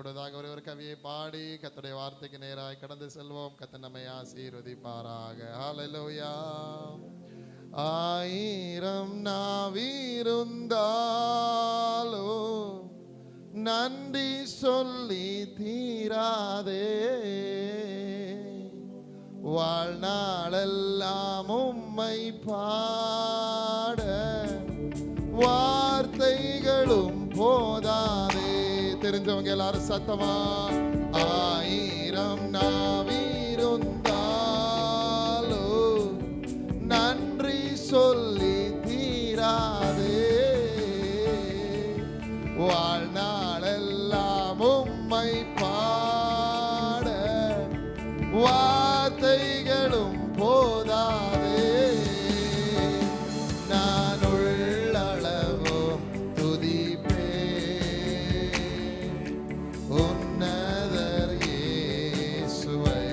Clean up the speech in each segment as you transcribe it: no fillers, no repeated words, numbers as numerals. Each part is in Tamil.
மேம்படுவதாக. ஒரு கவியை பாடி கர்த்தருடைய வார்த்தைக்கு நேராக கடந்து செல்வோம். கர்த்தர் நம்மை ஆசீர்வதிப்பாராக. ஹல்லேலூயா. ஆயிரம் நாவிருந்தாலோ நன்றி சொல்லி தீராதே, வாழ்நாளெல்லாம் உம்மை பாட வார்த்தைகளும் போதாதே. தெரிஞ்சவங்க எல்லாரும் சத்தமா ஆயிரம் நாவிருந்தாலோ நன்றி சொல்லி தீராதே, வாழ்நாளெல்லாம் உம்மை பாட வார்த்தைகளும் போதாதே. நான் உள்ளளவும் துதிப்பேன் உன்னதர் இயேசுவை.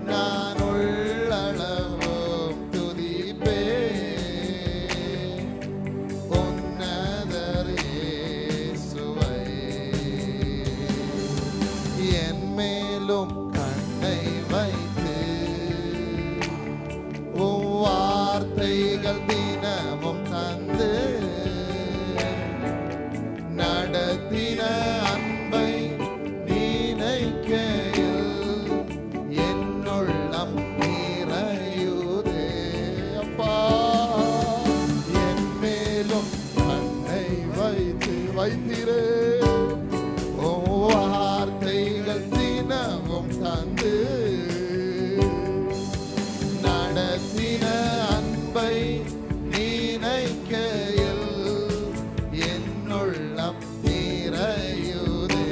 நான் உள்ளளவும் துதிப்பேன் உன்னதர் இயேசுவை. என் மேலும் கண்ணை வைத்து வார்த்தைகள் தினமும் தந்து நடத்தின அன்பை நினைக்கையில் என்னுள்ளம் நிறையுதே. அப்பா என் மேலும் கண்ணை வைத்திரே, வார்த்தைகள் தினமும் தந்து நடத்தின அன்பை நினைக்கையில் என்னுள்ளம் நிறையுதே.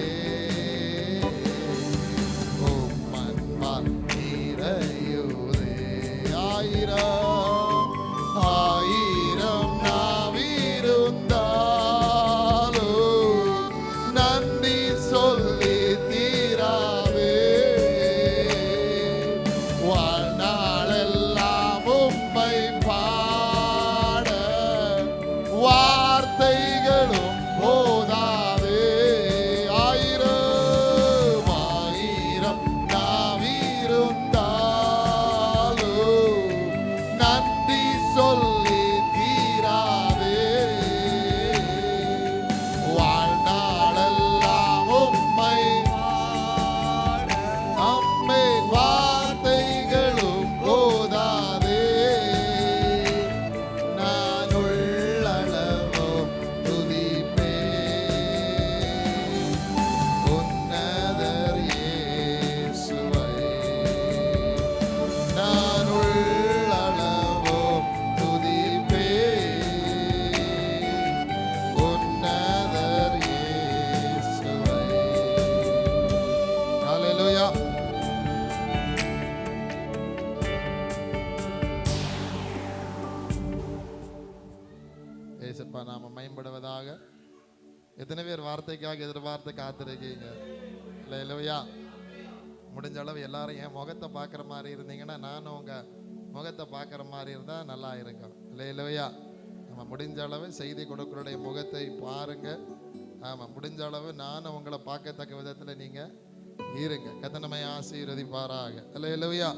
உம் அன்பால் நிறையுதே. ஆயிரம் ஆயிரம் நாவிருந்தாலோ நன்றி சொல்லி தீராவே, வாழ்நாளெல்லாம் உம்மை பாட வார்த்தைகளும் போதாதே. ஆயிரம் ஆயிரம் நாவிருந்தாலோ நன்றி சொல்லி தீராவே, வாழ்நாளெல்லாம் உம்மை பாட அம்மே வார்த்தைகளும் போதாதே. நான் உள்ளளவும் துதிப்பேன் உன்னதர் இயேசுவை. நான் உள்ளளவும் துதிப்பேன் உன்னதர் இயேசுவை. ஹல்லேலூயா. ஏசப்பா நாம மேம்படுவதாக. எத்தனை பேர் வார்த்தைக்காக எதிர்பார்த்து காத்திருக்கீங்க? ஹல்லேலூயா. முடிஞ்ச அளவு எல்லாரும் என் முகத்தை பார்க்குற மாதிரி இருந்தீங்கன்னா நானும் உங்க முகத்தை பார்க்குற மாதிரி இருந்தால் நல்லா இருக்கும். ஹல்லேலூயா. நம்ம முடிஞ்ச அளவு செய்தி கொடுக்கறோடைய முகத்தை பாருங்க. ஆமாம், முடிஞ்ச அளவு நானும் உங்களை பார்க்கத்தக்க விதத்தில் நீங்கள் இருங்க. கர்த்தர் நம்மை ஆசீர்வதிப்பாராக. ஹல்லேலூயா.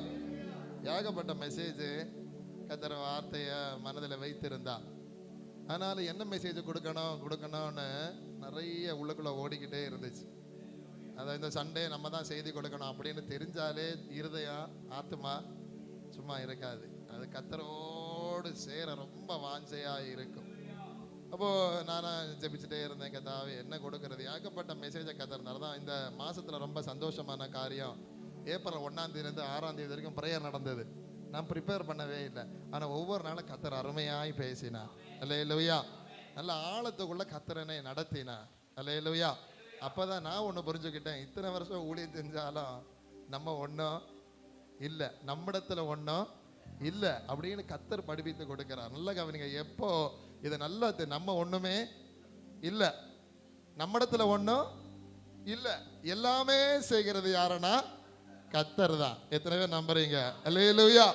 ஏகப்பட்ட மெசேஜ் கர்த்தர் வார்த்தையை மனதில் வைத்திருந்தா, அதனால் என்ன மெசேஜ் கொடுக்கணும்னு நிறைய உள்ளுக்குள்ளே ஓடிக்கிட்டே இருந்துச்சு. அதை இந்த சண்டே நம்ம தான் செய்தி கொடுக்கணும் அப்படின்னு தெரிஞ்சாலே இருதயம் ஆத்மா சும்மா இருக்காது. அது கர்த்தரோடு சேர ரொம்ப வாஞ்சையாக இருக்கும். அப்போது நான் ஜெபிச்சுட்டே இருந்தேன், கர்த்தாவே என்ன கொடுக்கறது? ஏகப்பட்ட மெசேஜை கர்த்தர்னால தான் இந்த மாதத்தில் ரொம்ப சந்தோஷமான காரியம். ஏப்ரல் 1ஆம் தேதியிலேருந்து 6ஆம் தேதி வரைக்கும் ப்ரேயர் நடந்தது. நான் ப்ரிப்பேர் பண்ணவே இல்லை, ஆனால் ஒவ்வொரு நாளும் கர்த்தர் அருமையாய் பேசினார். ஹல்லேலூயா. நல்ல ஆழத்துக்குள்ள கர்த்தரனை நடத்தினார். ஹல்லேலூயா. அப்போ தான் நான் ஒன்று புரிஞ்சுக்கிட்டேன், இத்தனை வருஷம் ஊழியம் செஞ்சாலும் நம்ம ஒன்றும் இல்லை, நம்மிடத்தில் ஒன்றும் இல்லை அப்படின்னு கர்த்தர் படிப்பித்து கொடுக்கிறார். நல்ல கவனிங்க. எப்போ இதை நல்லா நம்ம ஒன்றுமே இல்லை, நம்மிடத்துல ஒன்றும் இல்லை, எல்லாமே செய்கிறது யாருன்னா கர்த்தர் தான். எத்தனை பேர் நம்புறீங்க? அல்லேலூயா.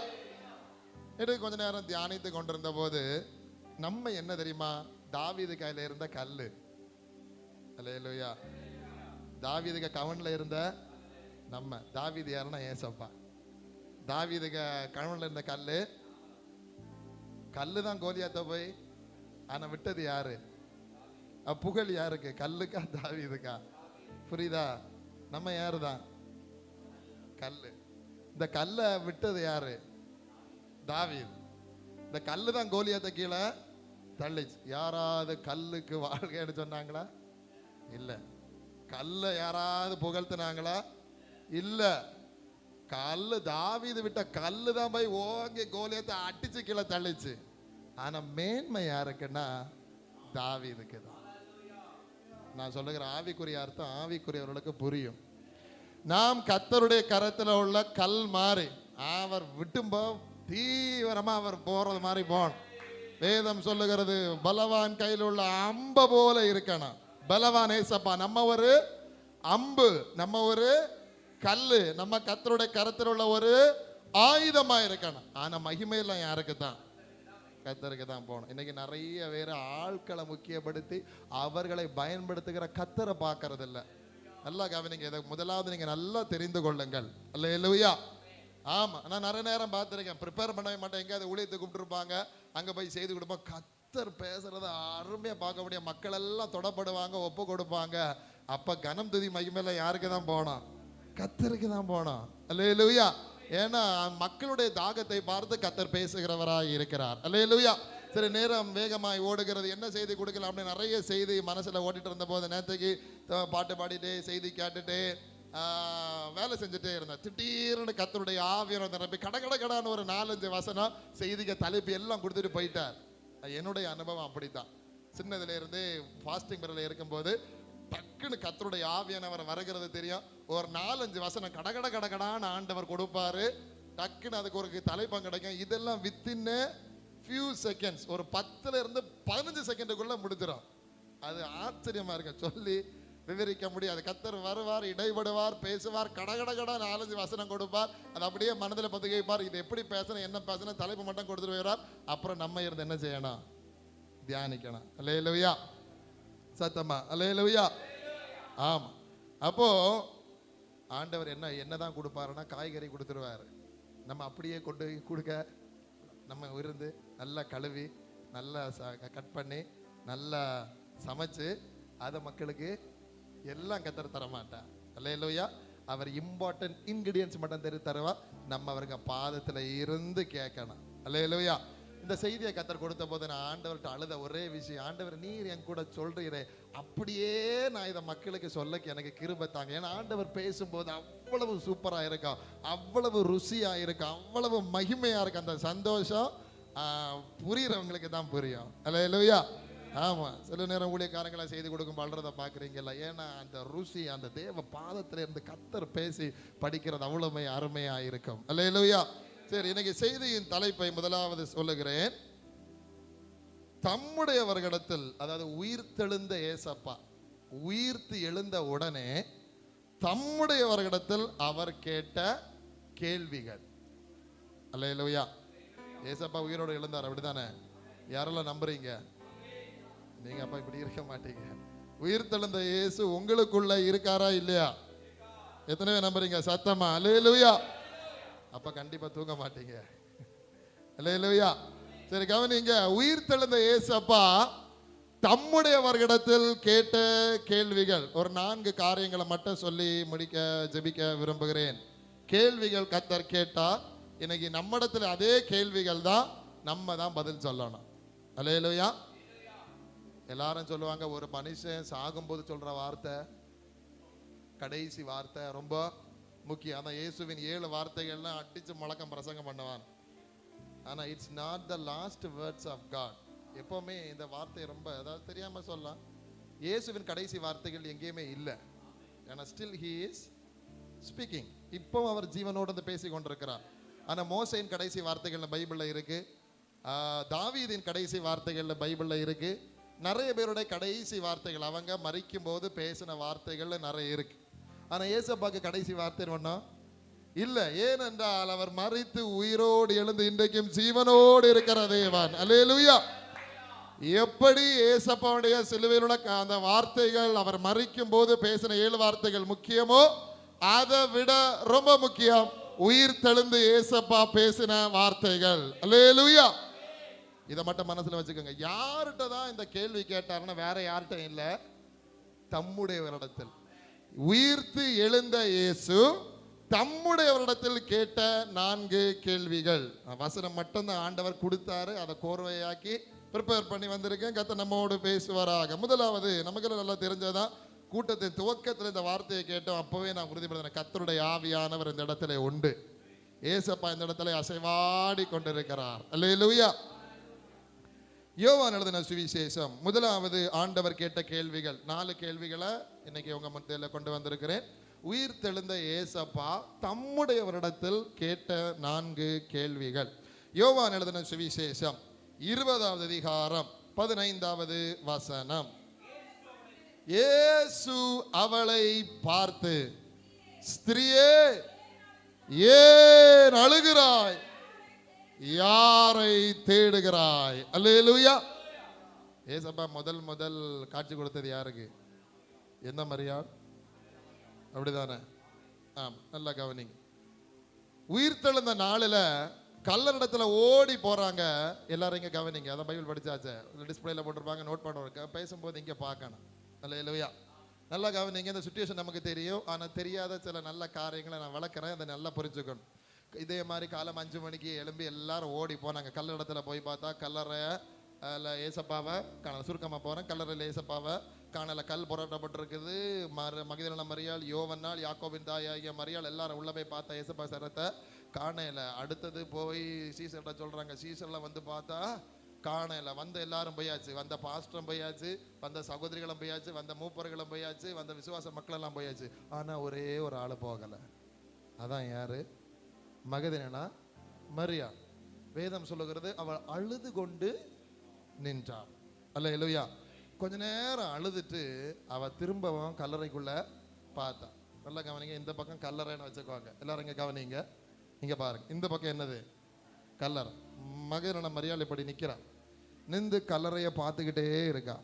எடுத்து கொஞ்ச நேரம் தியானித்து கொண்டிருந்த போது நம்ம என்ன தெரியுமா, தாவீது கையில இருந்த கல்லு. அல்லேலூயா. தாவீதுக்கு கவன்ல இருந்த நம்ம தாவீது யாருன்னா ஏசப்பா. தாவீதுக்கு கவன்ல இருந்த கல்லு தான் கோலியாத்த போய் ஆனா விட்டது யாரு? புகழ் யாருக்கு? கல்லுக்கா தாவீதுக்கா? புரியுதா? நம்ம யாரு தான்? கல்லு. இந்த கல்லை விட்டது யாரு? தாவீது. இந்த கல்லு தான் கோலியாத்த கீழே தள்ளிச்சு. யாராவது கல்லுக்கு வாழ்க்கைன்னு சொன்னாங்களா? இல்ல. கல்ல யாராவது புகழ்த்தினாங்களா? இல்ல. கல்லு, தாவீது விட்ட கல்லு தான் போய் ஓங்கி கோலியாத்தை அடிச்சு கீழே தள்ளிச்சு. ஆனா மேன்மை யாருக்குன்னா தாவீதுக்கு தான். நான் சொல்லுகிற ஆவிக்குரிய அர்த்தம் ஆவிக்குரியவர்களுக்கு புரியும். நாம் கர்த்தருடைய கரத்துல உள்ள கல் மாறி அவர் விட்டும்போ தீவிரமா அவர் போறது மாதிரி போகணும். வேதம் சொல்லுகிறது பலவான் கையில் உள்ள அம்பு போல இருக்கணும். பலவான் ஏசப்பா. நம்ம ஒரு அம்பு, நம்ம ஒரு கல்லு, நம்ம கர்த்தருடைய கரத்தில் உள்ள ஒரு ஆயுதமா இருக்கணும். ஆனா மகிமையெல்லாம் யாருக்கு தான்? கர்த்தருக்கு தான் போகணும். இன்னைக்கு நிறைய வேற ஆட்களை முக்கியப்படுத்தி அவர்களை பயன்படுத்துகிற கர்த்தரை பார்க்கறது இல்லை. நல்லா கவனிங்க. இதை முதலாவது நீங்க நல்லா தெரிந்து கொள்ளுங்கள். அல்லேலூயா. ஆமா, நான் நிறைய நேரம் பார்த்துருக்கேன். ப்ரிப்பேர் பண்ணவே மாட்டேன். எங்கேயாவது ஊழியத்தை கூப்பிட்டுருப்பாங்க, அங்க போய் செய்து கொடுப்போம். கர்த்தர் பேசுறத அருமையா பார்க்க முடியும். மக்கள் எல்லாம் தொடப்படுவாங்க, ஒப்பு கொடுப்பாங்க. அப்ப கனம் துதி மகிமையில யாருக்கு தான் போனோம்? கர்த்தருக்கு தான் போனோம். அல்லேலூயா. ஏன்னா மக்களுடைய தாகத்தை பார்த்து கர்த்தர் பேசுகிறவராய் இருக்கிறார். அல்லேலூயா. சரி, நேரம் வேகமாய் ஓடுகிறது. என்ன செய்தி கொடுக்கலாம் அப்படின்னு நிறைய செய்தி மனசுல ஓடிட்டு இருந்த போது நேற்றுக்கு பாட்டு பாடிட்டு செய்தி கேட்டுட்டு வேலை செஞ்சுட்டே இருந்தேன். திடீர்னு கர்த்தருடைய ஆவியானவர் நிரப்பி கடகடான்னு ஒரு 4-5 வசனம் செய்திக்கு தலைப்பு எல்லாம் கொடுத்துட்டு போயிட்டார். என்னுடைய அனுபவம் அப்படித்தான். சின்னதுல இருந்து ஃபாஸ்டிங் பீரியட்ல இருக்கும்போது டக்குன்னு கர்த்தருடைய ஆவியானவர் வருகிறது தெரியும். ஒரு 4-5 வசனம் கடகடான்னு ஆண்டவர் கொடுப்பாரு. டக்குன்னு அதுக்கு ஒரு தலைப்பம் கிடைக்கும். இதெல்லாம் வித்தின் few seconds, ஒரு 10ல இருந்து 15 செகண்டுக்குள்ள முடிஞ்சிடும். அது ஆச்சரியமா இருக்கு, சொல்லி விவரிக்க முடியாது. கர்த்தர் வருவார், இடைபடுவார், பேசுவார், கடகடகடா 4-5 வசனம் கொடுப்பார். அது அப்படியே மனதில் பதுக்கி வைப்பார். இது எப்படி பேசணும், என்ன பேசணும், தலைப்பு மட்டும் கொடுத்துட்டு போயிடுவார். அப்புறம் நம்ம இருந்து என்ன செய்யணும்? தியானிக்கணும். அல்லேலூயா. சத்தமா அல்லேலூயா. ஆமா. அப்போ ஆண்டவர் என்னதான் கொடுப்பாருன்னா காய்கறி கொடுத்துருவாரு. நம்ம அப்படியே கொண்டு கொடுக்க, நம்ம இருந்து நல்லா கழுவி நல்லா கட் பண்ணி நல்லா சமைச்சு அதை மக்களுக்கு எல்லாம் கர்த்தர் தர மாட்டார். அல்லேலூயா. அவர் இம்பார்ட்டன்ட் இன்கிரியன்ஸ் மட்டும் தருவா. நம்ம அவருக்கு பாதத்துல இருந்து கேட்கணும். அல்லேலூயா. இந்த செய்தியை கர்த்தர் கொடுத்த போது நான் ஆண்டவர்கிட்ட அழுத ஒரே விஷயம், ஆண்டவர் நீர் என் கூட சொல்றீரே, அப்படியே நான் இதை மக்களுக்கு சொல்ல எனக்கு கிருபை தாங்க. ஏன்னா ஆண்டவர் பேசும்போது அவ்வளவு சூப்பரா இருக்கும், அவ்வளவு ருசியா இருக்கும், அவ்வளவு மகிமையா இருக்கு. அந்த சந்தோஷம் புரியுறவங்களுக்கு தான் புரியும். அல்லேலூயா. ஆமா, சில நேரம் ஊழியக்காரங்களை செய்து கொடுக்கும் பல்றதை பாக்குறீங்கல்ல. ஏன்னா அந்த ருசி அந்த தேவ பாதத்துல இருந்து கர்த்தர் பேசி படிக்கிறது அவ்வளவு அருமையா இருக்கும். அல்லேலூயா. சரி, இன்னைக்கு செய்தியின் தலைப்பை முதலாவது சொல்லுகிறேன். தம்முடையவர்களிடத்தில், அதாவது உயிர்த்தெழுந்த ஏசப்பா உயிர்த்து எழுந்த உடனே தம்முடையவர்களிடத்தில் அவர் கேட்ட கேள்விகள். அல்லேலூயா. ஏசப்பா உயிரோடு எழுந்தார், அப்படித்தானே? யாரெல்லாம் நம்புறீங்க? நீங்க அப்பா இப்படி இருக்க மாட்டீங்க. உயிர்த்தெழுந்த இயேசு உங்களுக்குள்ள இருக்காரா இல்லையா? எத்தனை பேர் நம்புறீங்க? சத்தமா அல்லேலூயா. அப்ப கண்டிப்பா தூங்க மாட்டீங்க. அல்லேலூயா. சரி, கவனிங்க. உயிர்த்தெழுந்த இயேசப்பா தம்முடையவர்களிடத்தில் கேட்ட கேள்விகள், ஒரு 4 காரியங்களை மட்டும் சொல்லி முடிக்க ஜெபிக்க விரும்புகிறேன். கேள்விகள் கர்த்தர் கேட்டா, இன்னைக்கு நம்மிடத்துல அதே கேள்விகள் தான், நம்ம தான் பதில் சொல்லணும். அல்லேலூயா. எல்லாரும் சொல்லுவாங்க, ஒரு மனுஷன் சாகும்போது சொல்ற வார்த்தை, கடைசி வார்த்தை ரொம்ப முக்கியம். அதான் இயேசுவின் 7 வார்த்தைகள்லாம் அடிச்சு முழக்கம் பிரசங்கம் பண்ணுவான். ஆனா it's not the last words of God. எப்பவுமே இந்த வார்த்தை ரொம்ப, அதாவது தெரியாம சொல்லலாம், இயேசுவின் கடைசி வார்த்தைகள் எங்கேயுமே இல்லை. ஏன்னா ஸ்டில் ஹி இஸ் ஸ்பீக்கிங். இப்போ அவர் ஜீவனோடு வந்து பேசி கொண்டிருக்கிறார். ஆனா மோசேயின் கடைசி வார்த்தைகள்ல பைபிள்ல இருக்கு, தாவீதின் கடைசி வார்த்தைகள்ல பைபிள்ல இருக்கு, நிறைய பேருடைய கடைசி வார்த்தைகள் அவங்க மரிக்கும் போது பேசின வார்த்தைகள்ல நிறைய இருக்கு. ஆனா ஏசப்பாக்கு கடைசி வார்த்தை ஒன்றும் இல்ல. ஏனென்றால் அவர் மரித்து உயிரோடு எழுந்து இன்றைக்கும் ஜீவனோடு இருக்கிற தேவன். அல்லேலூயா. எப்படி ஏசப்பாவுடைய சிலுவையில் உள்ள அந்த வார்த்தைகள், அவர் மரிக்கும் போது பேசின 7 வார்த்தைகள் முக்கியமோ, அதை விட ரொம்ப முக்கியம் உயிர் தெழுந்து ஏசப்பா பேசின வார்த்தைகள். அல்லேலூயா. இதை மட்டும் மனசுல வச்சுக்கோங்க. யார்கிட்ட தான் இந்த கேள்வி கேட்டாருன்னா வேற யார்கிட்ட இல்ல, தம்முடையவரிடத்தில். உயிர்த்து எழுந்த இயேசு தம்முடையவரிடத்தில் கேட்ட 4 கேள்விகள். வசனம் மட்டும்தான் ஆண்டவர் கொடுத்தாரு, அதை கோர்வையாக்கி ப்ரிப்பேர் பண்ணி வந்திருக்கேன். கர்த்தர் நம்மோடு பேசுவாராக. முதலாவது நமக்கு நல்லா தெரிஞ்சதான், கூட்டத்தின் துவக்கத்தில் இந்த வார்த்தையை கேட்டோம். அப்பவே நான் உறுதிப்படுத்தினேன், கர்த்தருடைய ஆவியானவர் இந்த இடத்துல உண்டு. ஏசப்பா இந்த இடத்துல அசைவாடி கொண்டிருக்கிறார். அல்லேலூயா. யோவான் எழுதின சுவிசேஷம் முதலாவது ஆண்டவர் கேட்ட கேள்விகள் 4 கேள்விகளை இன்னைக்கு உங்க மத்தியில கொண்டு வந்திருக்கிறேன். உயிர் தெழுந்த ஏசப்பா தம்முடையவரிடத்தில் கேட்ட 4 கேள்விகள். யோவான் எழுதின சுவிசேஷம் 20வது அதிகாரம் 15வது வசனம். இயேசு அவளை பார்த்து, ஸ்திரியே ஏன் அழுகிறாய், யாரை தேடுகிறாய்? அல்லேலூயா. ஏசப்பா முதல் காட்சி கொடுத்தது யாருக்கு? எந்த மரியாள்? அப்படிதானே? நல்லா கவனிங்க. உயிர் தெழுந்த நாளில் கல்லறிடத்துல ஓடி போறாங்க எல்லாரும். இங்க கவனிங்க, அதான் பைபிள் படிச்சாச்சு, டிஸ்பிளேல போட்டிருப்பாங்க, நோட் பண்ணுவாங்க. பேசும்போது இங்க பார்க்கணும். அல்லேலூயா. நல்லா கவனிங்க. இந்த சிச்சுவேஷன் நமக்கு தெரியும், ஆனா தெரியாத சில நல்ல காரியங்களை நான் வளர்க்குறேன், அதை நல்லா புரிஞ்சுக்கணும். இதே மாதிரி காலம் 5 மணிக்கு எழும்பி எல்லாரும் ஓடி போனாங்க. கல்லடத்துல போய் பார்த்தா கல்லறை ஏசப்பாவை காணல. சுருக்கமாக போகிறேன். கல்லறையில் ஏசப்பாவை காணல. கல் புரட்டப்பட்டிருக்குது. மகதலேனா மரியாள், யோவன்னாள், யாக்கோபின் தாயாகிய மரியாள் எல்லாரும் உள்ள போய் பார்த்தா ஏசப்பா சரத்தை காணல. அடுத்தது போய் சீசர்கிட்ட சொல்றாங்க. சீசர்ல வந்து பார்த்தா காணல. வந்த எல்லாரும் போயாச்சு, வந்த பாஸ்டரும் போயாச்சு, வந்த சகோதரிகளும் போயாச்சு, வந்த மூப்பர்களும் போயாச்சு, வந்த விசுவாச மக்கள் எல்லாம் போயாச்சு. ஆனா ஒரே ஒரு ஆளு போகல. அதான் யாரு? மகதலேனா மரியாள். வேதம் சொல்லுகிறது, அவள் அழுது கொண்டு நின்றாள். அல்லேலூயா. கொஞ்ச நேரம் அழுதுட்டு அவ திரும்பவும் கல்லறைக்குள்ள பார்த்தா. நல்லா கவனிங்க. இந்த பக்கம் கல்லறைன்னு வச்சுக்குவாங்க எல்லாரும். இங்க கவனிங்க, இங்க பாருங்க. இந்த பக்கம் என்னது? கல்லறை. மகதலேனா மரியாள் இப்படி நிக்கிறா. நின்று கல்லறைய பார்த்துக்கிட்டே இருக்கா.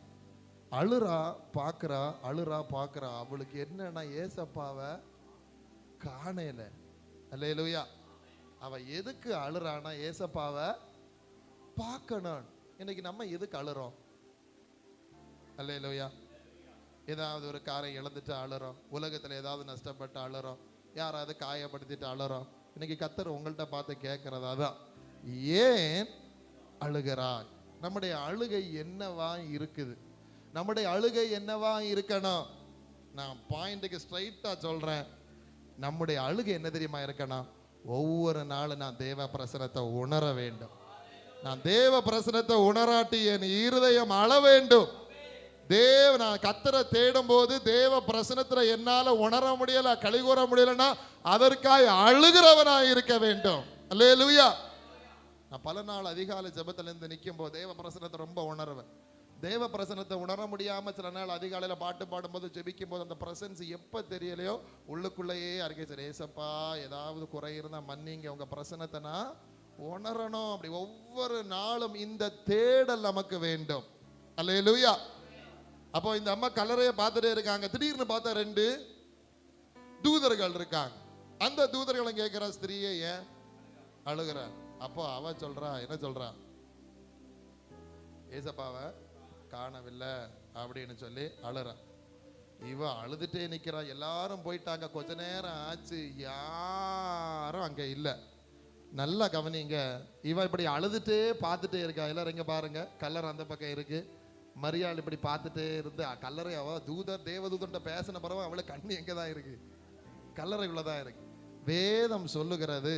அழுறா, பாக்குறா, அழுறா, பாக்குறா. அவளுக்கு என்னன்னா ஏசப்பாவை காணல. அல்லேலூயா. அவ எதுக்கு அழுறானா, ஏசப்பாவை பார்க்கணும். இன்னைக்கு நம்ம எதுக்கு அழுறோம்? அல்லேலூயா. ஏதாவது ஒரு காரை இழந்துட்டு அழுறோம், உலகத்துல ஏதாவது நஷ்டப்பட்டு அழுறோம், யாராவது காயப்படுத்திட்டு அழுறோம். இன்னைக்கு கர்த்தர் உங்கள்கிட்ட பார்த்து கேட்கறதா தான், ஏன் அழுகிறாய்? நம்முடைய அழுகை என்னவா இருக்குது? நம்முடைய அழுகை என்னவா இருக்கணும்? நான் பாயிண்ட்டுக்கு ஸ்ட்ரைட்டா சொல்றேன். நம்முடைய அழுகை என்ன தெரியுமா இருக்கணும்? ஒவ்வொரு நாளும் நான் தேவ பிரசனத்தை உணர வேண்டும். நான் தேவ பிரசனத்தை உணராட்டி என் இருதயம் அழ வேண்டும். நான் கர்த்தரை தேடும் போது தேவ பிரசனத்துல என்னால உணர முடியல, கலிகூற முடியலன்னா அதற்காய் அழுகிறவனாய் இருக்க வேண்டும். அல்லேலூயா. நான் பல நாள் அதிகாலை ஜெபத்துல இருந்து நிற்கும் போது தேவ பிரசனத்தை ரொம்ப உணர்வேன். தேவ பிரசனத்தை உணர முடியாம சில நாள் அதிகாலையில பாட்டு பாடும்போது ஜெபிக்கும் போது அந்த பிரசன்ஸ் எப்ப தெரியலையோ உள்ளுக்குள்ளேயே அறிக்கை, சரி ஏசப்பா ஏதாவது குறை இருந்தா மன்னிங்க, உங்க பிரசனத்தை நான் உணரணும். அப்படி ஒவ்வொரு நாளும் இந்த தேடல் நமக்கு வேண்டும். அல்லேலூயா. அப்போ இந்த அம்மா கல்லறையை பார்த்துட்டே இருக்காங்க. திடீர்னு பார்த்தா 2 தூதர்கள் இருக்காங்க. அந்த தூதர்களை கேட்கிற, ஸ்திரியே ஏன் அழுகிற? அப்போ அவ சொல்றா, என்ன சொல்றா? ஏசப்பாவை காணவில்லை அப்படின்னு சொல்லி அழுறா. இவ அழுதுட்டே நிக்கிறா. எல்லாரும் போயிட்டாங்க. கொஞ்ச நேரம் ஆச்சு, யாரும் அங்க இல்லை. நல்லா கவனிங்க. இவ இப்படி அழுதுட்டே பார்த்துட்டே இருக்கா. எல்லாரும் இங்க பாருங்க, கல்லறை அந்த பக்கம் இருக்கு. மரியாள் இப்படி பார்த்துட்டே இருந்து கல்லறை, அவ தூதர் தேவதூதர்கிட்ட பேசின பிறகு அவளுக்கு கண்ணு எங்கதான் இருக்கு? கல்லறைக்குள்ளதான் இருக்கு. வேதம் சொல்லுகிறது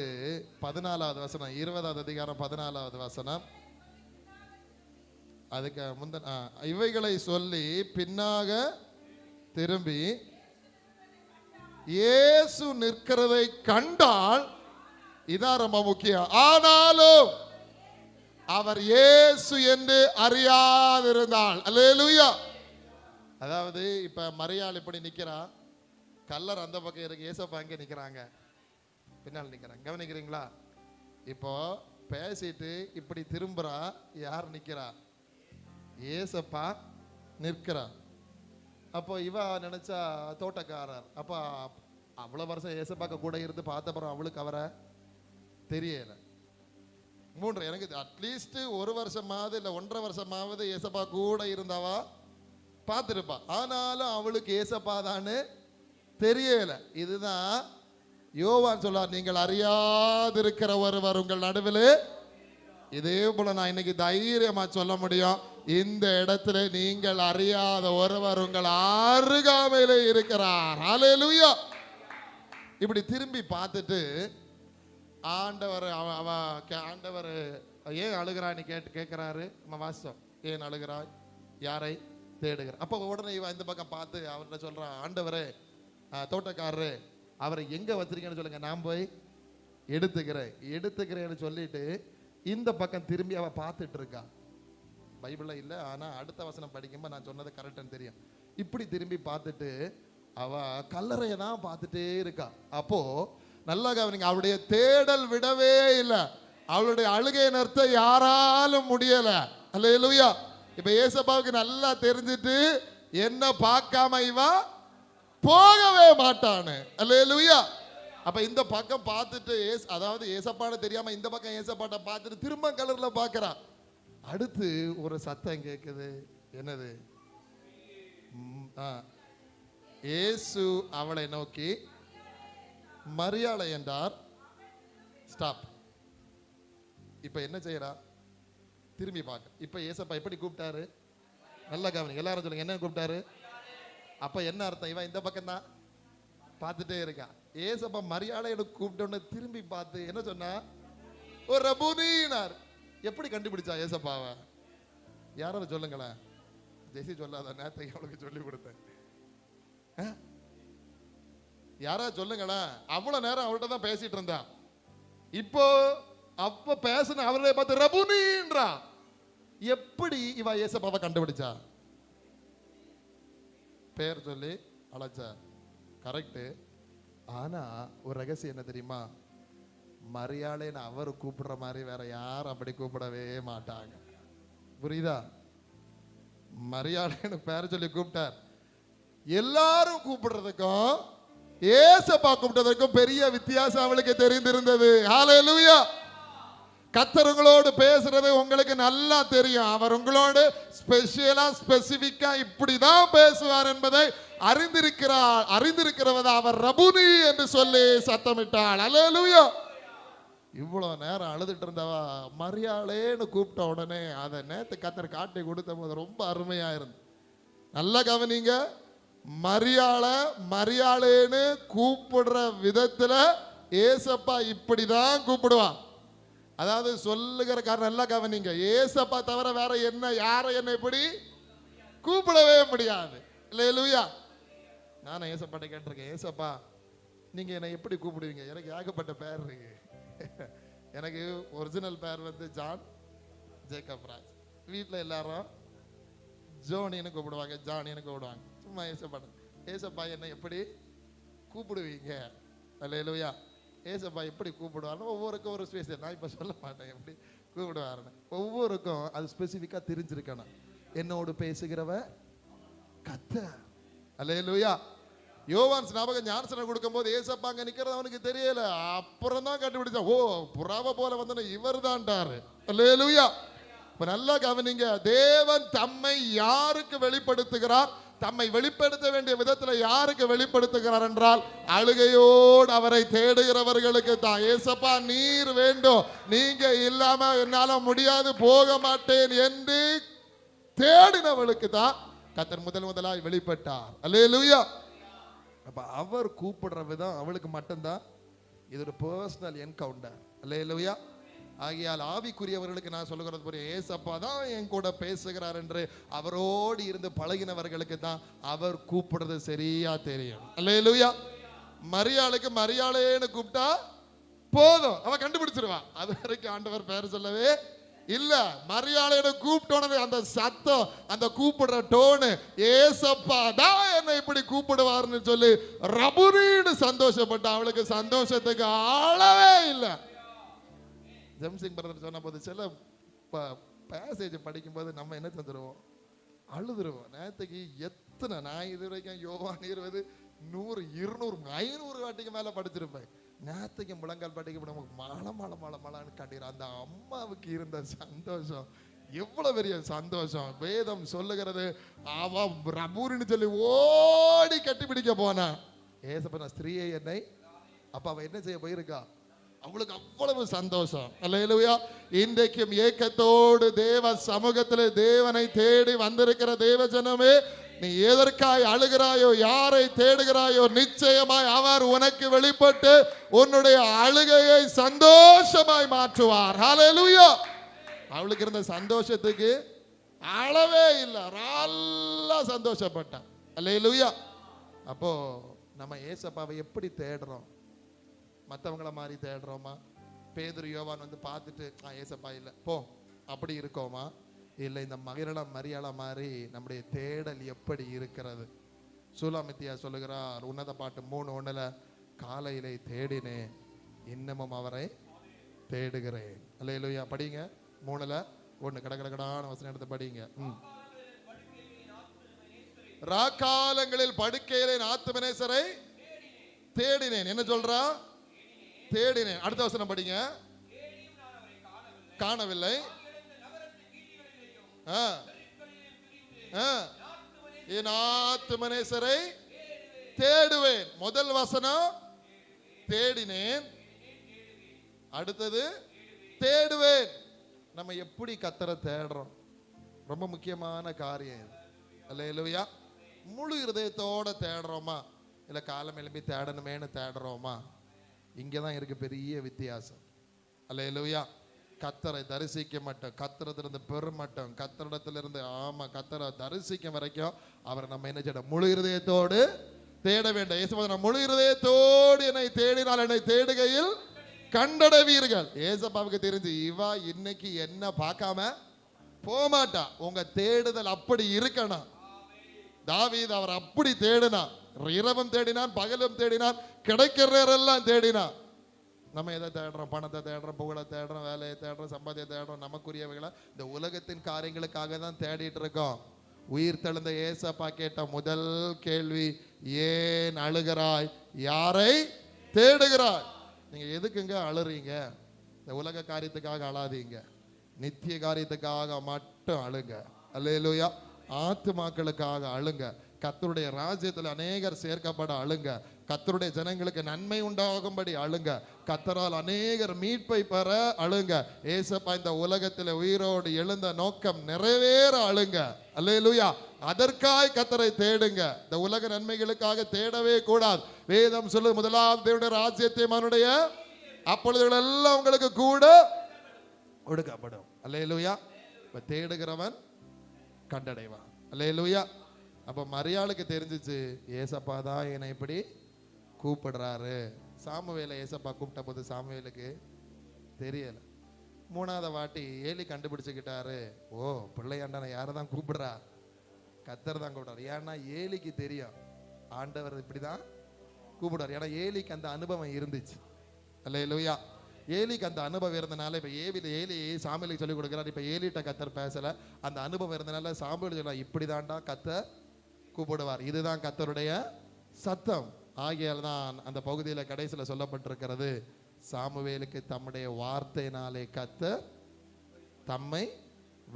14வது வசனம், 20வது அதிகாரம் 14வது வசனம். அதுக்கு முந்தன இவைகளை சொல்லி பின்னாக திரும்பி இயேசு நிற்கிறதை கண்டால், இதான் ரொம்ப முக்கியம், ஆனாலும் அவர் இயேசு என்று அறியாதிருந்தாள். அல்லேலூயா. அதாவது இப்ப மரியாள் இப்படி நிக்கிறா, கல்லர் அந்த பக்கம் இருக்கு, ஏசப்பா அங்க நிக்கிறாங்க, பின்னால் நிக்கிறாங்க. கவனிக்கிறீங்களா? இப்போ பேசிட்டு இப்படி திரும்புறா, யார் நிக்கிறா? ஏசப்பா நிற்கிறார். அப்போ இவ நினைச்சா தோட்டக்காரர். அப்போ அவ்வளவு வருஷம் ஏசப்பாக்க கூட இருந்து பார்த்தப்பறம் அவளுக்கு அவரை தெரியல. எனக்கு அட்லீஸ்ட் 1 வருஷமாவது இல்ல 1.5 வருஷமாவது ஏசப்பா கூட இருந்தவா பார்த்திருப்பா. ஆனாலும் அவளுக்கு ஏசப்பா தான்னு தெரியல. இதுதான் யோவான் சொல்றார், நீங்கள் அறியாதிருக்கிற ஒருவர் உங்கள் நடுவில். இதே போல நான் இன்னைக்கு தைரியமா சொல்ல முடியும், இந்த இடத்துல நீங்கள் அறியாத ஒருவர் உங்கள் அருகாமையிலே இருக்கிறார். ஹல்லேலூயா. இப்படி திரும்பி பார்த்துட்டு ஆண்டவர் ஆண்டவர் ஏன் அழுகிறான்னு கேட்கிறாரு. நம்ம வாசம், ஏன் அழுகிறாய், யாரை தேடுகிற. அப்போ உடனே இவன் இந்த பக்கம் பார்த்து அவர்கிட்ட சொல்றான், ஆண்டவரே, தோட்டக்காரரு, அவரை எங்க வச்சிருக்கேன்னு சொல்லுங்க, நான் போய் எடுத்துக்கிறேன்னு சொல்லிட்டு இந்த பக்கம் திரும்பி அவ பார்த்துட்டு இருக்கா. பைபிள்ல இல்லை, ஆனா அடுத்த வசனம் படிக்கும்போது நான் சொன்னது கரெக்டுன்னு தெரியும். இப்படி திரும்பி பார்த்துட்டு அவ கல்லறையை தான் பார்த்துட்டே இருக்கா. அப்போ நல்லா கவனிங்க, அவளுடைய தேடல் விடவே இல்லை. அவளுடைய அழுகை நிறுத்த யாராலும் முடியல. அல்லேலூயா. இப்ப ஏசப்பாவுக்கு நல்லா தெரிஞ்சிட்டு என்ன பார்க்காம இவ போகவே மாட்டானு. அல்லேலூயா. அப்ப இந்த பக்கம் பார்த்துட்டு அதாவது ஏசப்பாட தெரியாம இந்த பக்கம் ஏசப்பாட்ட பார்த்துட்டு திரும்ப கலர்ல பார்க்கறா. அடுத்து ஒரு சத்தம் கேட்குது. என்னது? இயேசு அவளை நோக்கி மரியாளை என்றார். ஸ்டாப். இப்ப என்ன செய்யறா? திரும்பி பார்க்க. இப்ப ஏசப்பா எப்படி கூப்பிட்டாரு? நல்லா கவனிங்க, எல்லாரும் சொல்லுங்க, என்ன கூப்பிட்டாரு? அப்ப என்ன அர்த்தம்? இவன் இந்த பக்கம் தான் பார்த்துட்டே இருக்கான். ஏசப்பா மரியாதையோட கூப்பிட்டோன்னு திரும்பி பார்த்து என்ன சொன்னா? ஒரு ரபுனினார். எப்படி கண்டுபிடிச்சா ஏசப்பாவை? யாராவது சொல்லுங்களேன். ஜெசி சொல்லாத, நேற்று அவளுக்கு சொல்லி கொடுத்தேன். யாராவது சொல்லுங்களேன். அவ்வளவு நேரம் அவள்கிட்ட தான் பேசிட்டு இருந்தா. இப்போ அப்ப பேசின அவரை பார்த்து ரபுனின்றா. எப்படி இவ ஏசப்பாவை கண்டுபிடிச்சா? பேர் சொல்லி அழைச்சா. கரெக்ட். ஆனா ஒரு ரகசியம் என்ன தெரியுமா? மரியாதைன்னு அவர் கூப்பிடுற மாதிரி வேற யாரும் அப்படி கூப்பிடவே மாட்டாங்க. புரியுதா? மரியாதைன்னு பேர் சொல்லி கூப்பிட்டார். எல்லாரும் கூப்பிடுறதுக்கும் ஏசப்பா கூப்பிட்டதற்கும் பெரிய வித்தியாசம் அவளுக்கு தெரிந்திருந்தது. ஹல்லேலூயா. கர்த்தர் உங்களோடு பேசுறது உங்களுக்கு நல்லா தெரியும். அவர் உங்களோடு ஸ்பெஷலா ஸ்பெசிபிக்கா இப்படிதான் பேசுவார் என்பதை அறிந்திருக்கிறவத அவர் ரபுனி என்று சொல்லி சத்தமிட்டாள். ஹல்லேலூயா. இவ்வளவு நேரம் அழுதுட்டு இருந்தவா மரியாளேன்னு கூப்பிட்ட உடனே அதை நேத்து கர்த்தர் காட்டி கொடுத்த போது ரொம்ப அருமையா இருந்து. நல்லா கவனிங்க. மரியாளேன்னு கூப்பிடுற விதத்துல ஏசப்பா இப்படிதான் கூப்பிடுவான். அதாவது சொல்லுகிற காரணம் நல்லா கவனிங்க. ஏசப்பா தவிர வேற யாரை என்ன இப்படி கூப்பிடவே முடியாது. அல்லேலூயா. நானும் ஏசப்பாட்ட கேட்டிருக்கேன், ஏசப்பா நீங்க என்னை எப்படி கூப்பிடுவீங்க? எனக்கு ஏகப்பட்ட பேர் இருக்கு. எனக்கு ஒரிஜினல் பேர் ஜான் ஜேக்கப் ராஜ். வீட்டில் எல்லாரும் ஜோனின்னு கூப்பிடுவாங்க, ஜானின்னு கூப்பிடுவாங்க. சும்மா ஏசப்பா என்னை எப்படி கூப்பிடுவீங்க? அல்லேலூயா. ஏசப்பா எப்படி கூப்பிடுவாருன்னு ஒவ்வொருக்கும் ஒரு ஸ்பெசிஃபிக். நான் இப்போ சொல்ல மாட்டேன் எப்படி கூப்பிடுவாருன்னு. ஒவ்வொருக்கும் அது ஸ்பெசிஃபிக்காக தெரிஞ்சிருக்கணும். என்னோடு பேசுகிறவ கர்த்தர். அல்லேலூயா. யோவான் ஸ்நாபகன் ஞானஸ்நானம் கொடுக்கும் போது ஏசப்பா அங்க நிக்கிறது அவனுக்கு தெரியல. அப்புறம் தான் கண்டுபிடிச்சா, ஓ புறாவை போல வந்தன இவர் தான்டாரு. அல்லேலூயா. இப்ப நல்லா கவனிங்க. தேவன் தம்மை யாருக்கு வெளிப்படுத்துகிறார்? தம்மை வெளிப்படுத்த வேண்டிய விதத்தில் யாருக்கு வெளிப்படுத்துகிறார் என்றால் அழுகையோடு அவரை தேடுகிறவர்களுக்கு தான். ஏசப்பா நீர் வேண்டும், நீங்க இல்லாம என்னால முடியாது, போக மாட்டேன் என்று தேடினவளுக்கு தான் கர்த்தர் முதலாய் வெளிப்பட்டார். அல்லேலூயா. அப்ப அவர் கூப்பிடுற விதம் அவளுக்கு மட்டும்தான். இது ஒரு பர்சனல் என்கவுண்டர். அல்லேலூயா. ஆகையால் ஆவிக்குரியவர்களுக்கு நான் சொல்லுகிறது புரிய, ஏசப்பா தான் என் கூட பேசுகிறார் என்று அவரோடு இருந்து பழகினவர்களுக்கு தான் அவர் கூப்பிடுறது சரியா தெரியும். அல்லேலூயா. மரியாளுக்கு மரியாளேன்னு கூப்பிட்டா போதும், அவ கண்டுபிடிச்சிருவா. அது வரைக்கும் ஆண்டவர் பேர் சொல்லவே இல்ல. மரியாதையோட கூப்பிட்டோனே அந்த சத்தம், அந்த கூப்பிடுற டோனு, ஏசப்பா தான் என்னை இப்படி கூப்பிடுவார்னு சொல்லி ரபுனின்னு சந்தோஷப்பட்ட அவளுக்கு சந்தோஷத்துக்கு ஆளவே இல்லை. ஜெம்சிங் பிரதர் சொன்ன போது சில பேசேஜ் படிக்கும்போது நம்ம என்ன தந்துடுவோம்? அழுதுருவோம். நேற்றுக்கு எத்தனை நான் இது வரைக்கும் யோவான் 20 100 200 500 வாட்டிக்கு மேல படிச்சிருப்பேன். நேற்றுக்கு முழங்கால் பாட்டிக்கு நமக்கு மழை காட்டிடுற அந்த அம்மாவுக்கு இருந்த சந்தோஷம் எவ்வளவு பெரிய சந்தோஷம். வேதம் சொல்லுகிறது, அவ ரபூரின்னு சொல்லி ஓடி கட்டி பிடிக்க போனா ஏசப்பா ஸ்திரீயை என்னை, அப்ப அவ என்ன செய்ய போயிருக்கா, அவளுக்கு அவ்வளவு சந்தோஷம். அல்லேலூயா. இன்றைக்கும் ஏக்கத்தோடு தேவ சமூகத்தில் தேவனை தேடி வந்திருக்கிற தேவ ஜனமே, நீ எதற்காய் அழுகிறாயோ, யாரை தேடுகிறாயோ, நிச்சயமாய் அவர் உனக்கு வெளிப்பட்டு உன்னுடைய அழுகையை சந்தோஷமாய் மாற்றுவார். ஹல்லேலூயா. அவளுக்கு இருந்த சந்தோஷத்துக்கு அளவே இல்லை, நல்லா சந்தோஷப்பட்டான். அல்லேலூயா. அப்போ நம்ம ஏசப்பாவை எப்படி தேடுறோம்? மற்றவங்கள மாதிரி தேடுறோமா? பேதுரு யோவான் வந்து பார்த்துட்டு ஏசப்பா இல்லை போ அப்படி இருக்கோமா? இல்லை இந்த மகிழம் மரியாதை மாதிரி நம்முடைய தேடல் எப்படி இருக்கிறது? சூலாமித்தியா சொல்லுகிறார் உன்னத பாட்டு 3:1, காலையிலே தேடினேன் இன்னமும் அவரை தேடுகிறேன். அல்லேலூயா. படிங்க 3:1 கடகடான வசனம் எடுத்து படிங்க. ராக்காலங்களில் படுக்கையிலே ஆத்துமனேசரை தேடினேன். என்ன சொல்றா? தேடினேன். அடுத்த வசனம் படிங்க. காணவில்லை. என் ஆத்துமனேசரை தேடுவேன். முதல் வசனம் தேடினேன், அடுத்தது தேடுவேன். நம்ம எப்படி கர்த்தரை தேடுறோம்? ரொம்ப முக்கியமான காரியம். அல்லேலூயா. முழு இருதயத்தோட தேடுறோமா, இல்ல காலம் எழுப்பி தேடணுமேனு தேடுறோமா? இங்கதான் இருக்கு பெரிய வித்தியாசம். அல்லேலூயா. கர்த்தரை தரிசிக்க மாட்டோம், கர்த்தரிடத்திலிருந்து பெருமட்டம், கர்த்தரிடத்திலிருந்து கர்த்தரை தரிசிக்க வரைக்கும் அவரை நம்ம என்ன செய்யணும்? முழு இருதயத்தோடு தேட வேண்டும். இயேசு முழு இருதயத்தோடு என்னை தேடினால் என்னை தேடுகையில் கண்டடைவீர்கள். ஏசப்பாவுக்கு தெரிஞ்சு இவா இன்னைக்கு என்ன பார்க்காம போமாட்டா. உங்க தேடுதல் அப்படி இருக்கணும். தாவீது அவர் அப்படி தேடினான். இரவும் தேடினான், பகலும் தேடினான், கிடைக்கிற நேரெல்லாம் தேடினான். நம்ம எதை தேடுறோம்? பணத்தை தேடுறோம், புகழை தேடுறோம், வேலையை தேடுறோம், சம்பாத்தியை தேடுறோம், நமக்குரியவைகளை இந்த உலகத்தின் காரியங்களுக்காக தான் தேடிட்டு இருக்கோம். உயிர் தெழுந்த ஏசப்பா கேட்ட முதல் கேள்வி, ஏன் அழுகிறாய், யாரை தேடுகிறாய்? நீங்க எதுக்குங்க அழுறீங்க? இந்த உலக காரியத்துக்காக அழாதீங்க, நித்திய காரியத்துக்காக மட்டும் அழுங்க. அல்லேலூயா. ஆத்துமாக்களுக்காக அழுங்க. கர்த்தருடைய ராஜ்யத்தில் அநேகர் சேர்க்கப்பட அழுங்க. கர்த்தருடைய ஜனங்களுக்கு நன்மை உண்டாகும்படி அழுங்க. கர்த்தரால் அநேகர் மீட்பை பெற அழுங்க. ஏசப்பா இந்த உலகத்தில் உயிரோடு எழுந்த நோக்கம் நிறைவேற அழுங்க. அல்லேலூயா. அதற்காய் கர்த்தரை தேடுங்க. இந்த உலக நன்மைகளுக்காக தேடவே கூடாது. வேதம் சொல்லு, முதலாவது தேவனுடைய ராஜ்யத்தை அவனுடைய அப்பொழுது எல்லாம் உங்களுக்கு கூட ஒடுக்கப்படும். அல்லேலூயா. இப்ப தேடுகிறவன் கண்டடைவான். அல்லேலூயா. அப்ப மரியாளுக்கு தெரிஞ்சிச்சு, ஏசப்பா தான் என்னை இப்படி கூப்பிடுறாரு. சாமுவேலை ஏசப்பா கூப்பிட்ட போது சாமுவேலுக்கு தெரியல. 3வது வாட்டி ஏலி கண்டுபிடிச்சுக்கிட்டாரு, ஓ பிள்ளையாண்டான யாரை தான் கூப்பிடுறா, கர்த்தர் தான் கூப்பிடுறாரு. ஏன்னா ஏலிக்கு தெரியும் ஆண்டவர் இப்படிதான் கூப்பிடுறாரு. ஏன்னா ஏலிக்கு அந்த அனுபவம் இருந்துச்சு. அல்லேலூயா. ஏலிக்கு அந்த அனுபவம் இருந்தனால இப்ப ஏலி சாமுவேலுக்கு சொல்லிக் கொடுக்கிறார். இப்ப ஏலிட்ட கர்த்தர் பேசல, அந்த அனுபவம் இருந்தனால சாமுவேல் சொல்ல, இப்படிதான்டா கர்த்தர் கூப்பிடுவார், இதுதான் கர்த்தருடைய சத்தம். ஆகையால் தான் அந்த பகுதியில் கடைசியில் சொல்லப்பட்டிருக்கிறது, சாமுவேலுக்கு தம்முடைய வார்த்தையினாலே கர்த்தர் தம்மை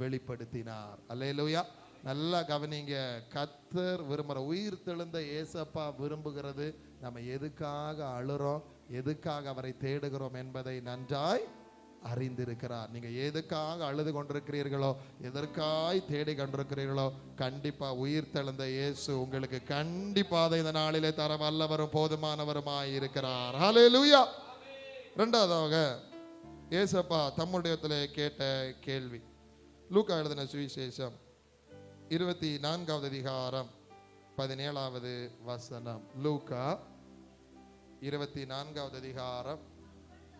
வெளிப்படுத்தினார். அல்லேலூயா. நல்லா கவனிங்க. கர்த்தர் விரும்புகிற உயிர் தெழுந்த ஏசப்பா விரும்புகிறது நம்ம எதுக்காக அழுறோம், எதுக்காக அவரை தேடுகிறோம் என்பதை நன்றாய் அறிந்திருக்கிறார். நீங்க எதுக்காக அழுது கொண்டிருக்கிறீர்களோ, எதற்காய் தேடி கொண்டிருக்கிறீர்களோ, கண்டிப்பா உயிர் தெழுந்த இயேசு உங்களுக்கு கண்டிப்பா இந்த நாளிலே தர வல்லவரும் போதுமானவருமாய் இருக்கிறார். ஹல்லேலூயா. 2வதாக ஏசப்பா தம்முடையத்திலே கேட்ட கேள்வி. லூக்கா எழுதின சுவிசேஷம் 24வது அதிகாரம் 17வது வசனம். லூக்கா 24வது அதிகாரம்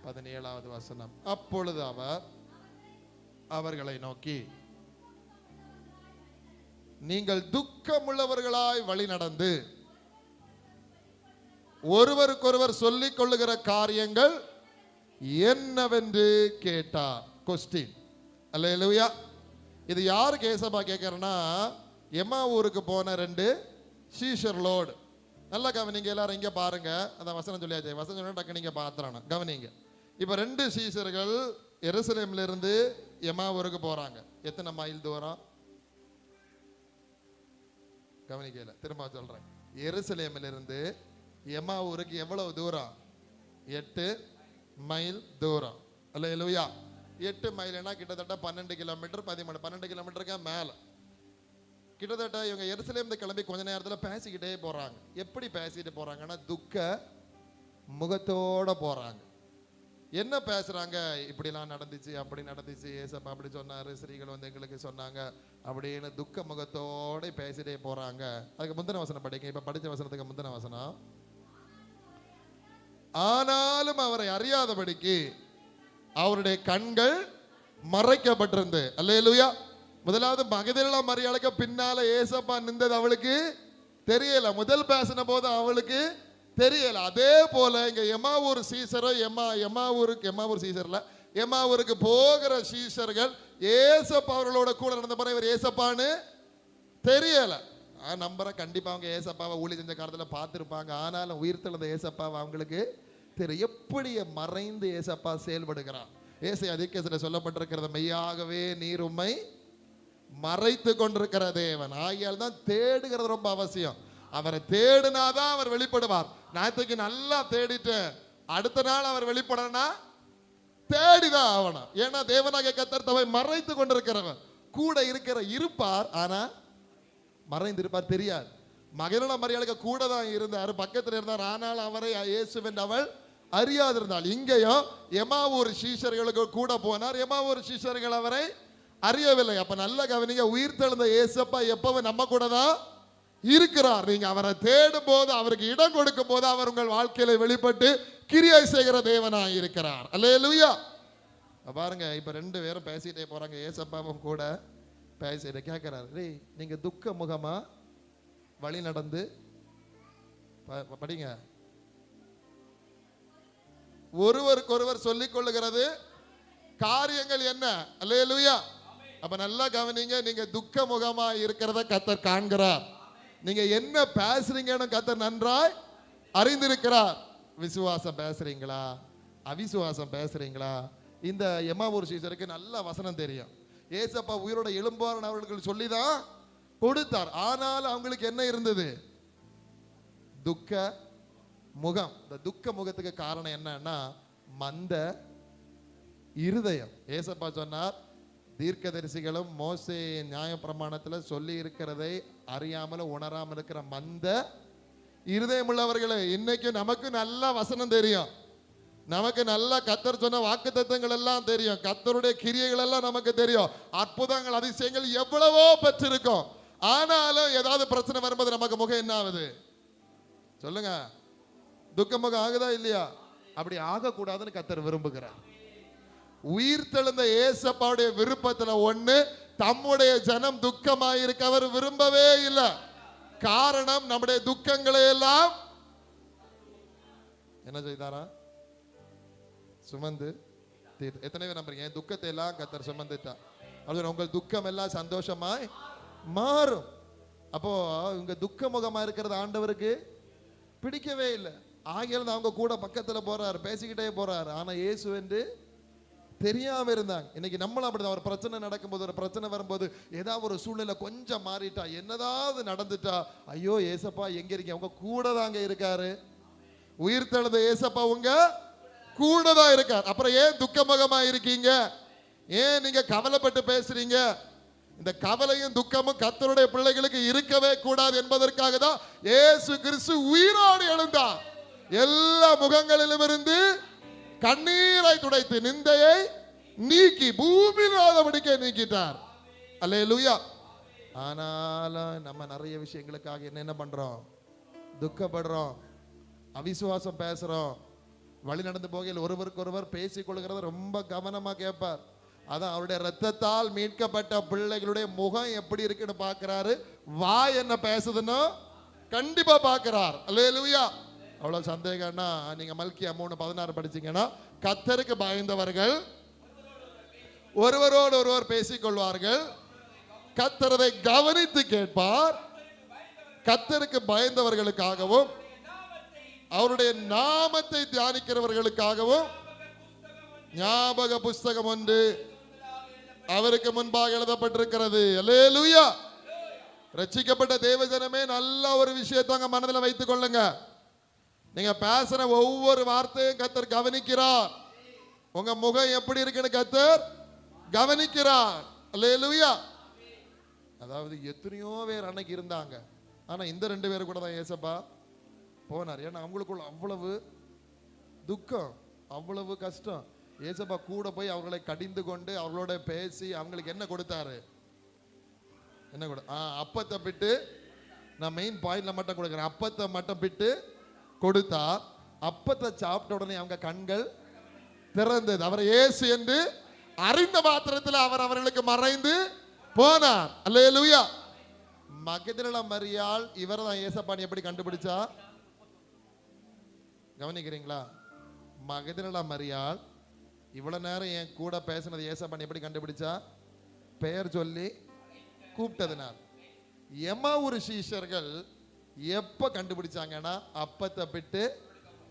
17வது வசனம். அப்பொழுது அவர் அவர்களை நோக்கி, நீங்கள் துக்கமுள்ளவர்களாய் வழி நடந்து ஒருவருக்கொருவர் சொல்லிக் கொள்ளுகிற காரியங்கள் என்னவென்று கேட்டார். கொஸ்டின். அல்லேலூயா. இது யாருக்கு ஏசப்பா கேட்கிறேன்னா, எம்மா ஊருக்கு போன 2 சீஷர்களோடு. நல்லா கவனிங்க எல்லாரும், இங்க பாருங்க. அந்த வசனம் சொல்லியாச்சு, வசனம் சொன்னா டக்கு நீங்க பாத்துறான கவனிங்க. இப்ப 2 சீஷர்கள் எருசலேம்ல இருந்து எம்மா ஊருக்கு போறாங்க. எத்தனை மைல் தூரம் கவனிக்கல, திரும்ப சொல்றேன். எருசலேம்ல இருந்து எம்மா ஊருக்கு எவ்வளவு தூரம்? 8 மைல் தூரம். அல்லேலூயா. 8 மைல்னா கிட்டத்தட்ட 12 கிலோமீட்டர், 12 கிலோமீட்டருக்கு மேல. கிட்டத்தட்ட இவங்க எருசலேம்ல கிளம்பி கொஞ்ச நேரத்தில் பேசிக்கிட்டே போறாங்க. எப்படி பேசிட்டு போறாங்கன்னா, துக்க முகத்தோட போறாங்க. என்ன பேசுறாங்க? இப்படிலாம் நடந்துச்சு, அப்படி நடந்துச்சு, ஏசப்பா அப்படி சொன்னாரு, ஸ்ரீகள் வந்து எங்களுக்கு சொன்னாங்க அப்படின்னு துக்க முகத்தோட பேசிட்டே போறாங்க. அதுக்கு முந்தின வசனம் படிக்க. இப்ப படிச்ச வசனத்துக்கு முந்தின வசனம், ஆனாலும் அவரை அறியாதபடிக்கு அவருடைய கண்கள் மறைக்கப்பட்டிருந்து. அல்லேலூயா. முதலாவது மகதலேனா மரியாளுக்கு பின்னால ஏசப்பா நின்றது அவளுக்கு தெரியல. முதல் பேசின போது அவளுக்கு தெரியல. அதே போல இங்க எம்மாவூர் சீசரோ எம்மாவூர் சீசர்ல எம்மாவூருக்கு போகிற சீசர்கள் ஏசப்பா அவர்களோட கூட நடந்த பிறகு இவர் ஏசப்பான்னு தெரியல. நம்புறேன் கண்டிப்பா அவங்க ஏசப்பாவை ஊழி செஞ்ச காலத்துல பார்த்திருப்பாங்க. ஆனாலும் உயிர்த்தெழுந்த ஏசப்பாவை அவங்களுக்கு தெரியும். எப்படி மறைந்து ஏசப்பா செயல்படுகிறார். ஏசாயா தீர்க்கதரிசியில சொல்லப்பட்டிருக்கிறது, மெய்யாகவே நீர் உம்மை மறைத்து கொண்டிருக்கிற தேவன். ஆகியால் தான் தேடுகிறது ரொம்ப அவசியம். அவரை தேடினாதான் அவர் வெளிப்படுவார். நேற்றுக்கு நல்லா தேடிட்டு அடுத்த நாள் அவர் வெளிப்படனா தேடிதான் ஆகணும். ஏன்னா தேவனாகிய கர்த்தர் தம்மை மறைத்து கொண்டிருக்கிறவர். கூட இருப்பார், ஆனா மறைந்து இருப்பார், தெரியாது. மகதலேனா மரியாளுக்கு கூட தான் இருந்தார், பக்கத்தில் இருந்தார். ஆனால் அவரை இயேசுவென்று அவள் அறியாதிருந்தாள். இங்கேயும் எம்மாவூர் சீஷர்களுக்கு கூட போனார். எம்மாவூர் சீஷர்கள் அவரை அறியவில்லை. அப்ப நல்ல கவனிங்க, உயிர்த்தெழுந்த ஏசப்பா எப்பவும் நம்ம கூட தான் இருக்கிறார். நீங்க அவரை தேடும் போது, அவருக்கு இடம் கொடுக்கும் போது அவர் உங்கள் வாழ்க்கையில வெளிப்பட்டு கிரியை செய்கிற தேவனாய் இருக்கிறார். அல்லேலூயா. பாருங்க, இப்ப 2 பேரும் பேசிட்டே போறாங்க. ஏசப்பாவும் கூட பேசிட்டு கேட்கிறாரு, நீங்க துக்க முகமா வழி நடந்து படிங்க. ஒருவருக்கொருவர் சொல்லிக் கொள்ளுகிறது காரியங்கள் என்ன? அல்லேலூயா. அப்ப நல்லா கவனிங்க, நீங்க துக்க முகமா இருக்கிறத கர்த்தர் காண்கிறார். நீங்க என்ன பேசுறீங்கன்னு கர்த்தர் நன்றாய் அறிந்திருக்கிறார். விசுவாசம் பேசுறீங்களா, அவிசுவாசம் பேசுறீங்களா? இந்த எம்மாவூர் சீசருக்கு நல்ல வசனம் தெரியும். ஏசப்பா உயிரோட எழும்பார் அவர்களுக்கு சொல்லிதான் கொடுத்தார். ஆனால் அவங்களுக்கு என்ன இருந்தது? துக்க முகம். இந்த துக்க முகத்துக்கு காரணம் என்னன்னா மந்த இருதயம். ஏசப்பா சொன்னார், தீர்க்கதரிசிகளும் மோசே நியாயப்பிரமாணத்தில் சொல்லி இருக்கிறதை அறியாமல் உணராமல் இருக்கிற மந்த இருதயம் உள்ளவர்களே. இன்னைக்கு நமக்கு நல்ல வசனம் தெரியும், நமக்கு நல்ல கர்த்தர் சொன்ன வாக்குத்தத்தங்கள் எல்லாம் தெரியும், கர்த்தருடைய கிரியைகள் எல்லாம் நமக்கு தெரியும், அற்புதங்கள் அதிசயங்கள் எவ்வளவோ பெற்றிருக்கும். ஆனாலும் ஏதாவது பிரச்சனை வரும்போது நமக்கு முகம் என்ன ஆகுது சொல்லுங்க? துக்க முகம் ஆகுதா இல்லையா? அப்படி ஆகக்கூடாதுன்னு கர்த்தர் விரும்புகிறார். உயிர்த்தெழுந்த ஏசப்பாவுடைய விருப்பத்துல ஒண்ணு, தம்முடைய ஜனம் துக்கமாயிருக்க அவர் விரும்பவே இல்லை. காரணம், நம்முடைய துக்கங்களை எல்லாம் என்ன செய்தாரா? சுமந்து தீர்த்து. எத்தனை பேர் நம்புறீங்க? துக்கத்தை எல்லாம் கர்த்தர் சுமந்துட்டா. அது உங்கள் துக்கம் எல்லாம் சந்தோஷமாய் மாறும். அப்போ உங்க துக்க முகமா இருக்கிறது ஆண்டவருக்கு பிடிக்கவே இல்லை. ஆகியால் அவங்க கூட பக்கத்துல போறாரு, பேசிக்கிட்டே போறாரு. ஆனா இயேசு என்று தெரியாம இருந்தாங்க. இன்னைக்கு நம்மளும் அப்படிதான். ஒரு பிரச்சனை நடக்கும்போது, ஒரு பிரச்சனை வரும்போது, ஏதாவது ஒரு சூழ்நிலை கொஞ்சம் மாறிட்டா, என்னதாவது நடந்துட்டா, ஐயோ ஏசப்பா எங்க இருக்கீங்க? உங்க கூட தாங்க இருக்காரு. உயிர்த்தெழுந்த ஏசப்பா உங்க கூட தான் இருக்கார். அப்புறம் ஏன் துக்கமுகமா இருக்கீங்க? ஏன் நீங்க கவலைப்பட்டு பேசுறீங்க? இந்த கவலையும் துக்கமும் கர்த்தருடைய பிள்ளைகளுக்கு இருக்கவே கூடாது என்பதற்காக தான் இயேசு கிறிஸ்து உயிரோடு எழுந்தார். எல்லா முகங்களிலும் இருந்து கண்ணீரை துடைத்து நிந்தையை நீக்கி பூமியிலாதபடிக்கே நீக்கிட்டார். அல்லேலூயா. ஆனாலும் நம்ம நிறைய விஷயங்களுக்காக என்ன பண்றோம்? துக்கப்படுறோம், அவிசுவாசம் பேசுறோம். வழி நடந்து போகையில் ஒருவருக்கு ஒருவர் பேசிக் கொள்கிறத ரொம்ப கவனமா கேட்பார். அதான் அவருடைய ரத்தத்தால் மீட்கப்பட்ட பிள்ளைகளுடைய முகம் எப்படி இருக்குன்னு பார்க்கிறாரு. வாய் என்ன பேசுதுன்னு கண்டிப்பா பார்க்கிறார். அல்லேலூயா. அவ்வளவு சந்தேகம்னா நீங்க மல்கியா 3:16 படிச்சீங்கன்னா, கர்த்தருக்கு பயந்தவர்கள் ஒருவரோடு ஒருவர் பேசிக் கொள்வார்கள், கர்த்தரை கவனித்து கேட்பார். கர்த்தருக்கு பயந்தவர்களுக்காகவும் அவருடைய நாமத்தை தியானிக்கிறவர்களுக்காகவும் ஞாபக புஸ்தகம் ஒன்று அவருக்கு முன்பாக எழுதப்பட்டிருக்கிறது. அல்லேலூயா. ரட்சிக்கப்பட்ட தேவஜனமே, நல்ல ஒரு விஷயத்தை மனதில் வைத்துக் கொள்ளுங்க. நீங்க பேசுற ஒவ்வொரு வார்த்தையும் கர்த்தர் கவனிக்கிறார். உங்க முகம் எப்படி இருக்குன்னு கர்த்தர் கவனிக்கிறார். அல்லேலூயா. அதாவது எத்தனையோ பேர் அன்னைக்கு இருந்தாங்க, ஆனா இந்த 2 பேர் கூட தான் ஏசப்பா போனார். ஏன்னா அவங்களுக்குள்ள அவ்வளவு துக்கம், அவ்வளவு கஷ்டம். ஏசப்பா கூட போய் அவர்களை கடிந்து கொண்டு அவர்களோட பேசி அவங்களுக்கு என்ன கொடுத்தாரு? என்ன கொடு அப்பத்தை பிட்டு, நான் மெயின் பாயிண்ட்ல மட்டும் கொடுக்குறேன். அப்பத்தை மட்டும் பிட்டு கொடுத்தா அப்பத்தை சாப்பிட்ட உடனே அவங்க கண்கள் திறந்தது. அவர் இயேசு என்று அறிந்த மாத்திரத்தில் அவர் அவர்களுக்கு மறைந்து போனார். அல்லேலூயா. மகதலேனா மரியாள் இவர் தான் ஏசப்பான்னு எப்படி கண்டுபிடிச்சா? கவனிக்கிறீங்களா? மகதலேனா மரியாள் இவ்வளவு நேரம் என் கூட பேசினது ஏசப்பான்னு எப்படி கண்டுபிடிச்சா? பெயர் சொல்லி கூப்பிட்டதுனால். எம்மாவூர் சீஷர்கள் எப்ப கண்டுபிடிச்சாங்கன்னா அப்பத்தை பிட்டு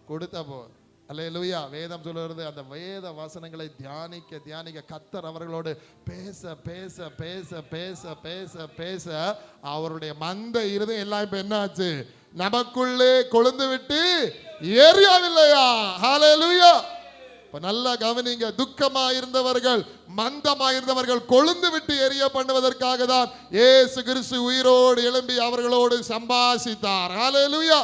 கொடுத்த போது. அல்லேலூயா. வேதம் சொல்லுறது, அந்த வேத வசனங்களை தியானிக்க தியானிக்க கர்த்தர் அவர்களோடு பேச பேச பேச பேச பேச பேச அவருடைய மந்த இருதயம் எல்லாம் இப்ப என்னாச்சு? நமக்குள்ளே கொழுந்து விட்டு எரியவில்லையா? ஹல்லேலூயா. இப்ப நல்லா கவனிங்க. துக்கமா இருந்தவர்கள், மந்தமா இருந்தவர்கள் கொழுந்து விட்டு எரிய பண்ணுவதற்காக தான் இயேசு கிறிஸ்து உயிரோடு எழும்பி அவர்களோடு சம்பாஷித்தார். ஹல்லேலூயா.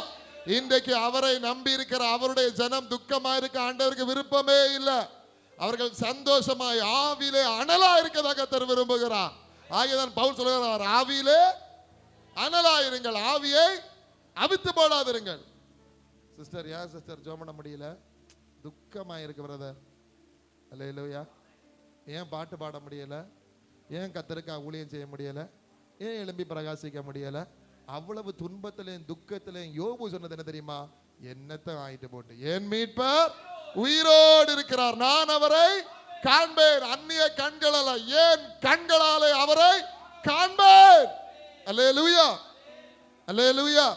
இன்றைக்கு அவரை நம்பி இருக்கிற அவருடைய ஜனம் துக்கமா இருக்க ஆண்டவருக்கு விருப்பமே இல்லை. அவர்கள் சந்தோஷமாய் ஆவியிலே அனலா இருக்கதாக கர்த்தர் விரும்புகிறார். ஆகியதான் பவுல் சொல்கிறார், ஆவியிலே அனலாயிருங்கள், ஆவியை அவித்து போடாதிருங்கள். சிஸ்டர், ஏன் சிஸ்டர் ஜெபம் பண்ண முடியல? துக்கமா இருக்கு பிரதர். அல்லேலூயா. ஏன் பாட்டு பாட முடியல? ஏன் கர்த்தருக்கு ஊழியம் செய்ய முடியல? ஏன் எழும்பி பிரகாசிக்க முடியல? அவ்வளவு துன்பத்திலையும் துக்கத்திலையும் யோபு சொன்னது என்ன தெரியுமா? என்னத்தை ஆயிட்டு போட்டு என் மீட்பர் உயிரோடு இருக்கிறார், நான் அவரை காண்பேன். அந்நிய கண்களால, ஏன் கண்களாலே அவரை காண்பேன். அல்லேலூயா. அல்லேலூயா.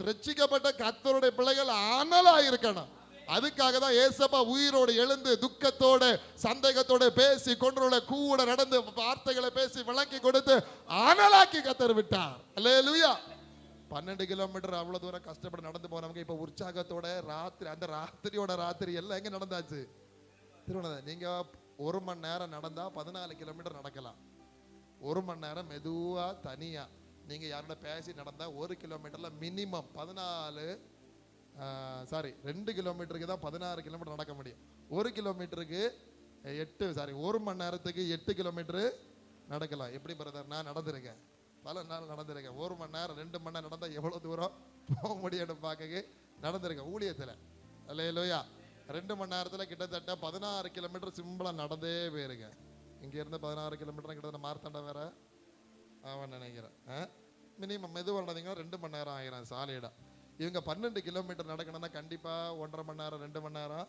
ரட்சிக்கப்பட்ட கர்த்தருடைய பிள்ளைகள் அனலா இருக்கணும். அதுக்காக தான் ஏசப்பா உயிரோடு எழுந்து துக்கத்தோட சந்தேகத்தோட பேசி கொன்றோட கூட நடந்து வார்த்தைகளை பேசி விளக்கி கொடுத்து அனலாக்கி கர்த்தர் விட்டார். அல்லேலூயா. 12 கிலோமீட்டர் அவ்வளவு தூரம் கஷ்டப்பட்டு நடந்து போனவங்க இப்ப உற்சாகத்தோட ராத்திரி, அந்த ராத்திரி எல்லாம் எங்க நடந்தாச்சு? திருவண்ணாமலை. நீங்க 1 மணி நேரம் நடந்தா 14 கிலோமீட்டர் நடக்கலாம். 1 மணி நேரம் மெதுவா தனியா நீங்க யாரோட பேசி நடந்தா 1 கிலோமீட்டர்ல மினிமம் 2 கிலோமீட்டருக்கு தான் 16 கிலோமீட்டர் நடக்க முடியும். 1 கிலோமீட்டருக்கு 1 மணி நேரத்துக்கு 8 கிலோமீட்டர் நடக்கலாம். எப்படி பிரதர்? நான் நடந்திருக்கேன், பல நாள் நடந்திருக்கேன். 1 மணி நேரம் 2 மணி நேரம் நடந்தா எவ்வளவு தூரம் போக முடியும் பார்க்க நடந்திருக்கேன் ஊழியத்துல. அல்லேலூயா. 2 மணி நேரத்துல கிட்டத்தட்ட 16 கிலோமீட்டர் சிம்பிளா நடந்தே போயிருக்கேன். இங்க இருந்து 16 கிலோமீட்டர் கிட்டத்தட்ட மார்த்தாண்ட வேற அவன் நினைக்கிறேன். மினிமம் மெதுவாக நடந்தீங்கன்னா 2 மணி நேரம் ஆயிரும் சாலிடா. இவங்க 12 கிலோமீட்டர் நடக்கணும்னா கண்டிப்பா 1.5 மணி நேரம் 2 மணி நேரம்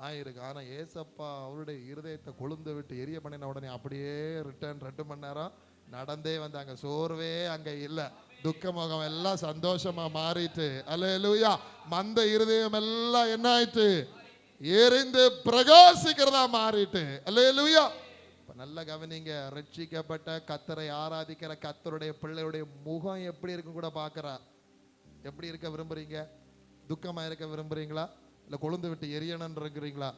ஆயிருக்கு. ஆனா ஏசப்பா அவருடைய இருதயத்தை கொழுந்து விட்டு எரிய பண்ணின உடனே அப்படியே ரிட்டர்ன் 2 மணி நேரம் நடந்தே வந்தாங்க. சோர்வே அங்க இல்ல, துக்க முகம் எல்லாம் சந்தோஷமா மாறிட்டு. அல்லேலூயா. மந்த இருதயம் எல்லாம் என்ன ஆயிட்டு? எரிந்து பிரகாசிக்கிறதா மாறிட்டு. அல்லேலூயா. நல்ல கவனிங்க. ரட்சிக்கப்பட்ட கர்த்தரை ஆராதிக்கிற கர்த்தருடைய பிள்ளையுடைய முகம் எப்படி இருக்கும் கூட பார்க்கிறார். எப்படி இருக்க விரும்புறீங்க? துக்கமா இருக்க விரும்புறீங்களா? இல்ல கொழுந்து விட்டு எரியணும்னு இருக்கிறீங்களா?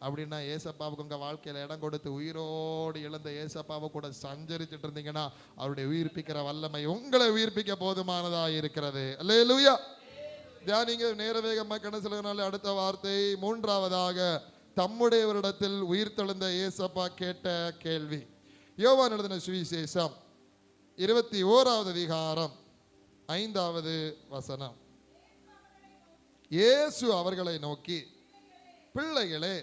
அப்படின்னா ஏசப்பாவுக்கு உங்க வாழ்க்கையில இடம் கொடுத்து உயிரோடு எழுந்த ஏசப்பாவை கூட சஞ்சரிச்சுட்டு இருந்தீங்கன்னா அவருடைய உயிர்ப்பிக்கிற வல்லமை உங்களை உயிர்ப்பிக்க போதுமானதா இருக்கிறது. அல்லேலூயா. தியானிங்க. நேர வேகமா கணசிலனால அடுத்த வார்த்தை. 3ஆவதாக தம்முடையவரிடத்தில் உயிர்த்தெழுந்த ஏசப்பா கேட்ட கேள்வி. யோவான் எழுதின சுவிசேஷம் 21வது அதிகாரம் 5வது வசனம். இயேசு அவர்களை நோக்கி, பிள்ளைகளே,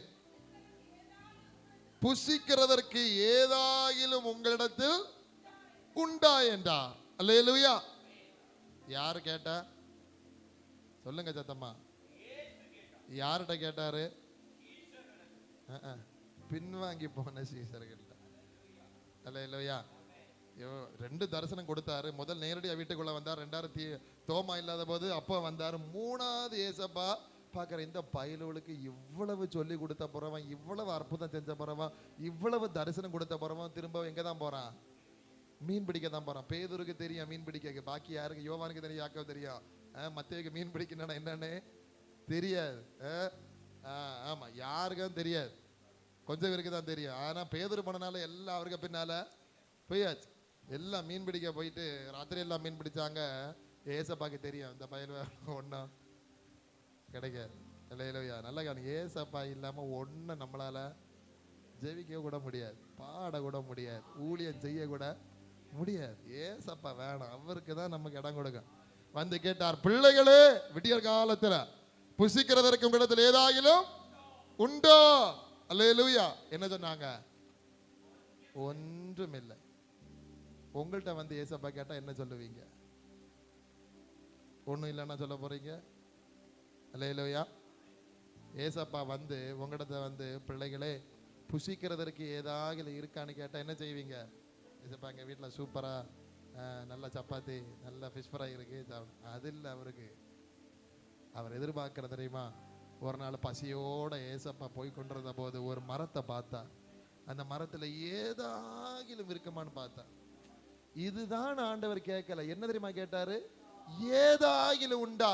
புசிக்கிறதற்கு ஏதாயிலும் உங்களிடத்தில் உண்டா என்றார். அல்லேலூயா. யாரு கேட்டா? சொல்லுங்க சத்தம்மா. யார்கிட்ட கேட்டாரு? பின்வாங்கி போன சீசர்கள். அல்லேலூயா. 2 தரிசனம் கொடுத்தாரு. முதல் நேரடியா வீட்டுக்குள்ள வந்தார். 2வது தோமா இல்லாத போது அப்போ வந்தார். 3வது ஏசப்பா பார்க்குற இந்த பயலுவளுக்கு இவ்வளவு சொல்லி கொடுத்த போறவன், இவ்வளவு அற்புதம் செஞ்ச போறவன், இவ்வளவு தரிசனம் கொடுத்த போறவன் திரும்ப எங்க தான் போறான்? மீன் பிடிக்க தான் போறான். பேதுருக்கு தெரியும் மீன் பிடிக்க, பாக்கி யாருக்கு? யோவானுக்கு தெரியும், யாக்கோ தெரியும். மத்தேயுக்கு மீன் பிடிக்கணும்னா என்னன்னு தெரியாது. ஆமா, யாருக்கும் தெரியாது, கொஞ்சம் பேருக்கு தான் தெரியும். ஆனா பேதுரு போனனால எல்லாம் அவருக்கு பின்னால போயாச்சு. எல்லாம் மீன் பிடிக்க போயிட்டு ராத்திரி எல்லாம் மீன் பிடிச்சாங்க. ஏசப்பாக்கு தெரியும் இந்த பயிர் ஒன்றும் கிடைக்காது. இல்லையா? நல்ல காரணம், ஏசப்பா இல்லாம ஒன்றும் நம்மளால ஜெபிக்க கூட முடியாது, பாட கூட முடியாது, ஊழியம் செய்ய கூட முடியாது. ஏசப்பா வேணும், அவருக்கு தான் நமக்கு இடம் கொடுக்க. வந்து கேட்டார், பிள்ளைகளே விடியற் காலத்துல புசிக்கிறதற்கு உங்களிடத்தில் ஏதாகிலும் உண்டோ? அல்லேலூயா. என்ன சொன்னாங்க? ஒன்றும் இல்லை. உங்கள்கிட்ட வந்து ஏசப்பா கேட்டா என்ன சொல்லுவீங்க? ஒன்றும் இல்லைன்னா சொல்ல போறீங்க? அல்லேலூயா. ஏசப்பா வந்து உங்கள்கிட்ட வந்து பிள்ளைகளே புசிக்கிறதற்கு ஏதாவது இருக்கான்னு கேட்டா என்ன செய்வீங்க? ஏசப்பா எங்கள் வீட்டில் சூப்பரா நல்ல சப்பாத்தி, நல்ல ஃபிஷ் ஃப்ரை இருக்கு. அது இல்லை அவருக்கு. அவர் எதிர்பார்க்கிற தெரியுமா? ஒரு நாள் பசியோட ஏசப்பா போய் கொண்டிருந்த போது ஒரு மரத்தை பார்த்தா. அந்த மரத்துல ஏதாகிலும் இருக்குமான்னு பார்த்தா. இதுதான் ஆண்டவர் கேட்கல. என்ன தெரியுமா கேட்டாரு? ஏதாகிலும் உண்டா?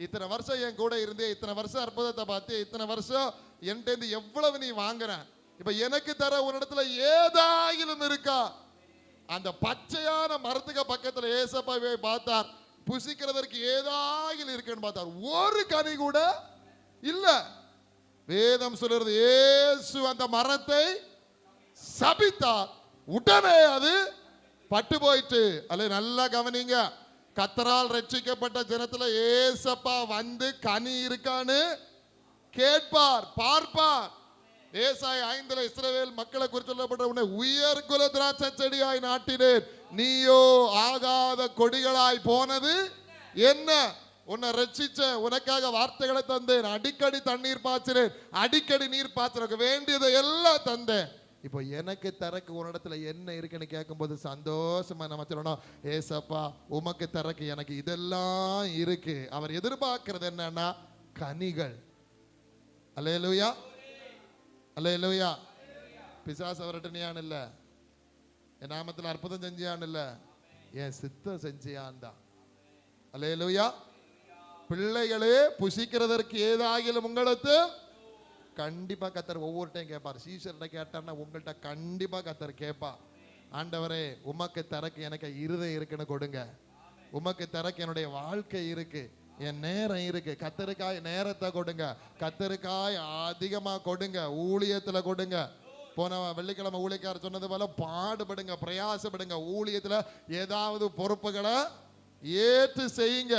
இத்தனை வருஷம் என் கூட இருந்தே, இத்தனை வருஷம் அற்புதத்தை பார்த்து, இத்தனை வருஷம் என்கிட்ட எவ்வளவு நீ வாங்குற, இப்ப எனக்கு தர ஒரு இடத்துல ஏதாகிலும் இருக்கா? அந்த பச்சையான மரத்துக்கு பக்கத்துல ஏசப்பா பார்த்தார். புசிக்கிறதற்கு ஏதாகிலும் இருக்குன்னு பார்த்தார். ஒரு கனி கூட இல்ல. வேதம் சொல்றது, இயேசு அந்த மரத்தை சபித்தார். உடனே அது பட்டு போயிட்டு. அல்ல, நல்லா கவனிங்க. கர்த்தரால் ரட்சிக்கப்பட்ட ஜனத்துல ஏசப்பா வந்து கனி இருக்கான்னு கேட்பார், பார்ப்பார். ஏசாயா 5 இஸ்ரவேல் மக்களை குறித்து சொல்லப்பட்ட உன்னை உயர் குல திராட்சை செடியாய் நாட்டினேன், நீயோ ஆகாத கொடிகளாய் போனது என்ன? உன்னை ரட்சிச்ச, உனக்காக வார்த்தைகளை தந்தேன், அடிக்கடி தண்ணீர் பாய்ச்சினேன், அடிக்கடி நீர் பாய்ச்சறக்கு வேண்டியதை எல்லாம் தந்தேன். இப்போ எனக்கு தரக்கு உன்னிடத்துல என்ன இருக்குன்னு கேட்கும்போது சந்தோஷமா நம்ம சொல்லணும், ஏசப்பா உமக்கு தரக்கு எனக்கு இதெல்லாம் இருக்கு. அவர் எதிர்பார்க்கிறது என்னன்னா கனிகள். அல்லேலூயா, அல்லேலூயா. பிசாசு அவர்கிட்டயான் இல்ல, என் நாமத்தில் அற்புதம் செஞ்சியான் இல்ல, என் சித்தம் செஞ்சியான் தான். அல்லேலூயா. பிள்ளைகளே புசிக்கிறதற்கு ஏதாகிலும் உங்களுக்கு கண்டிப்பா கத்தர் ஒவ்வொரு டைம் கேட்பார். சீசர்கிட்ட கேட்டார்னா உங்கள்கிட்ட கண்டிப்பா கத்தர் கேட்பா. ஆண்டவரே உமக்கு தரக்கு எனக்கு இருதயம் இருக்குன்னு கொடுங்க, உமக்கு தரக்கு என்னுடைய வாழ்க்கை இருக்கு, என் நேரம் இருக்கு, கத்தருக்காய் நேரத்தை கொடுங்க, கத்தருக்காய் அதிகமா கொடுங்க, ஊழியத்துல கொடுங்க. போன வெள்ளிக்கிழமை ஊழியக்காரர் சொன்னது போல பாடுபடுங்க, பிரயாசப்படுங்க, ஊழியத்துல ஏதாவது பொறுப்புகளை ஏற்று செய்யுங்க,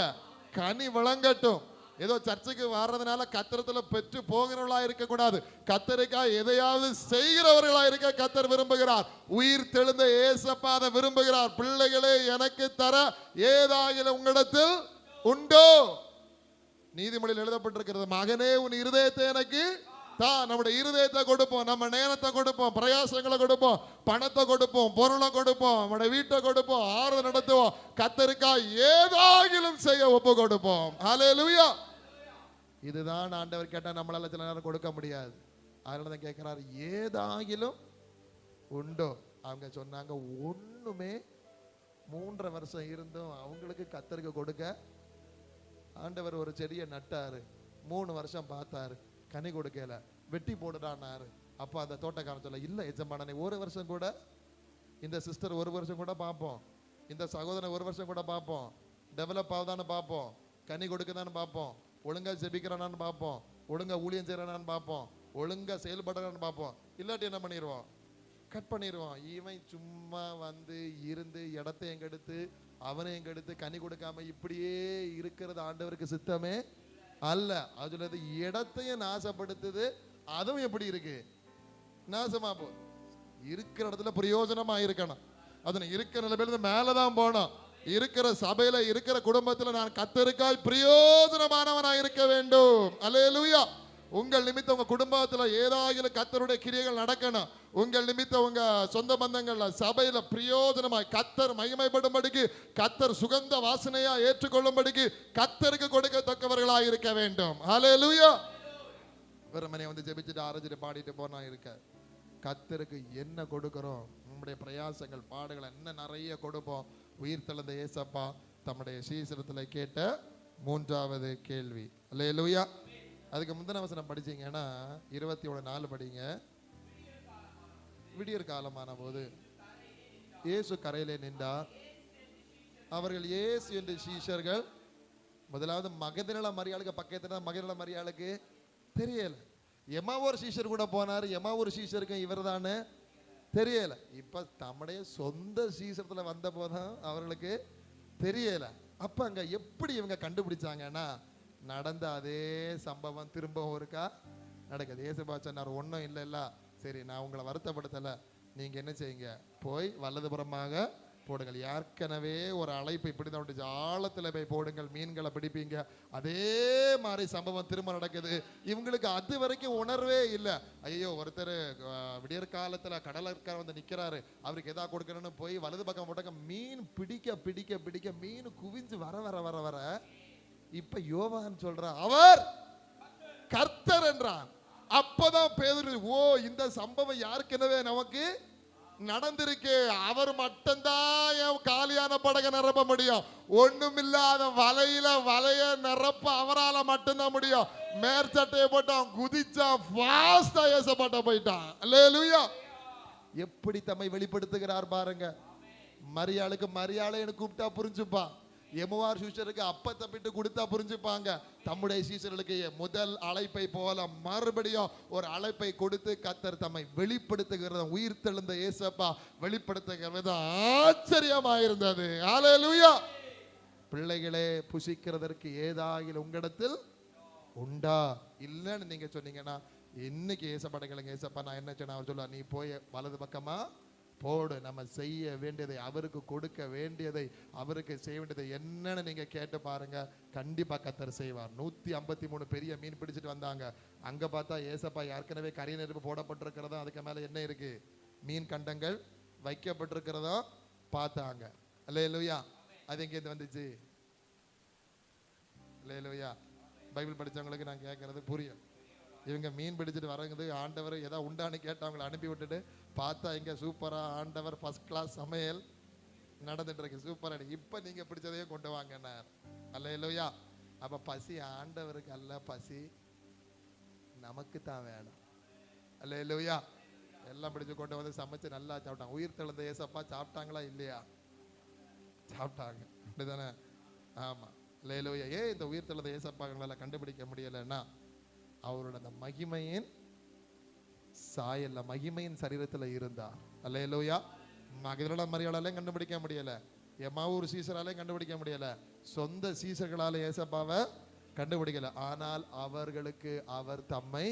கனி விளங்கட்டும். ஏதோ சர்ச்சைக்கு வர்றதுனால கத்திரத்துல பெற்று போகிறவர்களா இருக்க கூடாது, கத்தருக்காய் எதையாவது செய்கிறவர்களா இருக்க கத்தர் விரும்புகிறார். உயிர் தெழுந்த ஏசப்பா அதை விரும்புகிறார். பிள்ளைகளே எனக்கு தர ஏதாகிலும் உங்களிடத்தில் உண்டோ? நீதிமொழியில் எழுதப்பட்டிருக்கிறது, மகனே உன் இருதயத்தை எனக்கு தான். நம்முடைய இருதயத்தை கொடுப்போம், நம்ம நேரத்தை கொடுப்போம், பிரயாசங்களை கொடுப்போம், பணத்தை கொடுப்போம், பொருளை கொடுப்போம், நம்முடைய வீட்டை கொடுப்போம், ஆறுதல் நடத்துவோம், கத்தருக்காய் ஏதாகிலும் செய்ய ஒப்பு கொடுப்போம். ஹல்லேலூயா. இதுதான் ஆண்டவர் கேட்டா நம்மளால சில நேரம் கொடுக்க முடியாது. அதனாலதான் கேட்கிறார், ஏதாகிலும் உண்டோ? அவங்க சொன்னாங்க ஒண்ணுமே. 3.5 வருஷம் இருந்தும் அவங்களுக்கு கத்தருக்கு கொடுக்க ஆண்டவர் ஒரு செடியை நட்டாரு. 3 வருஷம் பார்த்தாரு, கனி கொடுக்கல, வெட்டி போடுடான்னாரு. அப்ப அந்த தோட்டக்காரன் சொல்ல, இல்ல எஜமானனே, 1 வருஷம் கூட இந்த சிஸ்டர் 1 வருஷம் கூட பார்ப்போம், இந்த சகோதரன் 1 வருஷம் கூட பார்ப்போம், டெவலப் ஆகுதான்னு பார்ப்போம், கனி கொடுக்குதான்னு பார்ப்போம், ஒழுங்கா ஜெபிக்கிறானான்னு பார்ப்போம், ஒழுங்கா ஊழியம் செய்யறானான்னு பார்ப்போம், ஒழுங்கா செயல்படுறான்னு பார்ப்போம். இல்லாட்டி என்ன பண்ணிடுவோம்? கட் பண்ணிடுவோம். இவன் சும்மா வந்து இருந்து இடத்தையும் கெடுத்து அவனையும் கெடுத்து கனி கொடுக்காம இப்படியே இருக்கிறது ஆண்டவருக்கு சித்தமே அல்ல. அதுல இடத்தையும் நாசப்படுத்துது, அதுவும் எப்படி இருக்கு? நாசமா போ. இருக்கிற இடத்துல பிரயோஜனமா இருக்கணும். அதனை இருக்கிற நிலைமையில மேலதான் போனோம். இருக்கிற சபையில இருக்கிற குடும்பத்துல நான் கத்தருக்காய் பிரயோஜனமானவனா இருக்க வேண்டும். அல்லேலூயா. உங்கள் நிமித்தம் உங்க குடும்பத்துல ஏதாயிலும் கர்த்தருடைய கிரியைகள் நடக்கணும். உங்கள் நிமித்தம் உங்க சொந்த பந்தங்கள்ல சபையில பிரயோஜனமாய் கர்த்தர் மகிமைப்படும்படிக்கு, கர்த்தர் சுகந்த வாசனையா ஏற்றுக்கொள்ளும்படிக்கு கர்த்தருக்கு கொடுக்கத்தக்கவர்களாய் இருக்க வேண்டும். ஹல்லேலூயா. வெறுமனே வந்து ஜெபிச்சுட்டு ஆரஞ்சிட்டு பாடிட்டு போனா இருக்க. கர்த்தருக்கு என்ன கொடுக்கிறோம், நம்முடைய பிரயாசங்கள் பாடுகள் என்ன நிறைய கொடுப்போம். உயிர் தெழுந்த இயேசப்பா தம்முடைய சீசரத்துல கேட்ட மூன்றாவது கேள்வி. அல்லேலூயா. அதுக்கு முந்தின வசனம் படிச்சீங்கன்னா 21:4 படிங்க. விடியற் காலமான போது இயேசு கரையிலே நின்றார். அவர்கள் இயேசு என்று சீஷர்கள் முதலாவது மகதலேனா மரியாளுக்கு பக்கத்துல மகதலேனா மரியாளுக்கு தெரியல. எம்மாவூர் சீஷர் கூட போனார். எம்மாவூர் சீஷருக்கு இவர் தானே தெரியல. இப்ப தம்முடைய சொந்த சீசரத்துல வந்த போதும் அவர்களுக்கு தெரியல. அப்ப அங்க எப்படி இவங்க கண்டுபிடிச்சாங்கன்னா, நடந்த அதே சம்பவம் திரும்பவும் இருக்கா நடக்குது. ஏசப்பா சொன்னார், ஒன்றும் இல்லைல்ல, சரி நான் உங்களை வருத்தப்படுத்தலை, நீங்க என்ன செய்யுங்க, போய் வலதுபுறமாக போடுங்கள். ஏற்கனவே ஒரு அழைப்பு இப்படி தான் ஆழத்தில் போய் போடுங்கள், மீன்களை பிடிப்பீங்க. அதே மாதிரி சம்பவம் திரும்ப நடக்குது. இவங்களுக்கு அது வரைக்கும் உணர்வே இல்லை. ஐயோ, ஒருத்தர் விடியற் காலத்தில் கடலற்கார வந்து நிற்கிறாரு, அவருக்கு எதா கொடுக்கணும்னு போய் வலது பக்கம் போட்டாங்க. மீன் பிடிக்க பிடிக்க பிடிக்க மீன் குவிஞ்சு வர வர வர வர இப்ப யோவான் சொல்றான், அவர் கர்த்தர் என்றான். அப்பதான் பேதுரு, ஓ இந்த சம்பவம் யாருக்கெனவே நமக்கு நடந்திருக்கு, அவர் மட்டும்தான் என் காலியான படகை நிரப்ப முடியும். ஒண்ணுமில்லாத வலைய நிரப்ப அவரால மட்டும்தான் முடியும். மேற்சட்டையை போட்டான், குதிச்சான், ஃபாஸ்டா ஏசப்பட்ட போயிட்டான். அல்லேலூயா. எப்படி தம்மை வெளிப்படுத்துகிறார் பாருங்க. மரியாளுக்கு மரியாளைன்னு கூப்பிட்டா புரிஞ்சுப்பா. எம்மாவூர் சீஷருக்கு அப்பத்தை பிட்டு கொடுத்தா புரிஞ்சுப்பாங்க. தம்முடைய சீஷர்களுக்கு முதல் அழைப்பை போல மறுபடியும் ஒரு அழைப்பை கொடுத்து கர்த்தர் தம்மை வெளிப்படுத்துகிறது. உயிர் தெழுந்த இயேசப்பா வெளிப்படுத்துகிறது ஆச்சரியமாயிருந்தது. ஹல்லேலூயா. பிள்ளைகளே, புசிக்கிறதற்கு ஏதாகிலும் உங்களிடத்தில் உண்டா? இல்லைன்னு நீங்க சொன்னீங்கன்னா இன்னைக்கு ஏசப்பாட்ட கேளுங்க. ஏசப்பா நான் என்ன சொன்ன, அவர் சொல்லுவார், நீ போய் வலது பக்கமா போடு. நம்ம செய்ய வேண்டியதை, அவருக்கு கொடுக்க வேண்டியதை, அவருக்கு செய்ய வேண்டியதை என்னன்னு நீங்க கேட்டு பாருங்க. கண்டிப்பா கர்த்தர் செய்வார். 153 பெரிய மீன் பிடிச்சிட்டு வந்தாங்க. அங்க பார்த்தா ஏசப்பா ஏற்கனவே கரை நெருப்பு போடப்பட்டிருக்கிறதா, அதுக்கு மேல என்ன இருக்கு, மீன் கண்டங்கள் வைக்கப்பட்டிருக்கிறதா பார்த்தாங்க. அல்லேலூயா. அது எங்க இருந்து வந்துச்சு? அல்லேலூயா. பைபிள் படிச்சவங்களுக்கு நான் கேட்கறது புரியும். இவங்க மீன் பிடிச்சிட்டு வரது ஆண்டவர் ஏதாவது உண்டான்னு கேட்டு அவங்களை அனுப்பி விட்டுட்டு பார்த்தா இங்க சூப்பரா ஆண்டவர் ஃபர்ஸ்ட் கிளாஸ் சமையல் நடந்துட்டு இருக்கு. சூப்பரா. இப்ப நீங்க பிடிச்சதையே கொண்டு வாங்க. அல்லேலூயா. அப்ப பசி ஆண்டவருக்கு அல்ல, பசி நமக்கு தான் வேணும். அல்லேலூயா. எல்லாம் பிடிச்சு கொண்டு வந்து சமைச்சு நல்லா சாப்பிட்டாங்க. உயிர் தெழுந்த ஏசப்பா சாப்பிட்டாங்களா இல்லையா? சாப்பிட்டாங்க. அப்படிதானே? ஆமா. அல்லேலூயா. ஏன் இந்த உயிர் தெழுந்த ஏசப்பாங்களால கண்டுபிடிக்க முடியலன்னா, அவரோட அந்த மகிமையின் சாயல்ல, மகிமையின் சரீரத்துல இருந்தார். அல்லேலூயா. மகதலேனா மரியாளாலே கண்டுபிடிக்க முடியல, எம்மாவூர் சீசராலே கண்டுபிடிக்க முடியல, சொந்த சீசர்களால ஏசப்பாவை கண்டுபிடிக்கல. ஆனால் அவர்களுக்கு அவர் தம்மை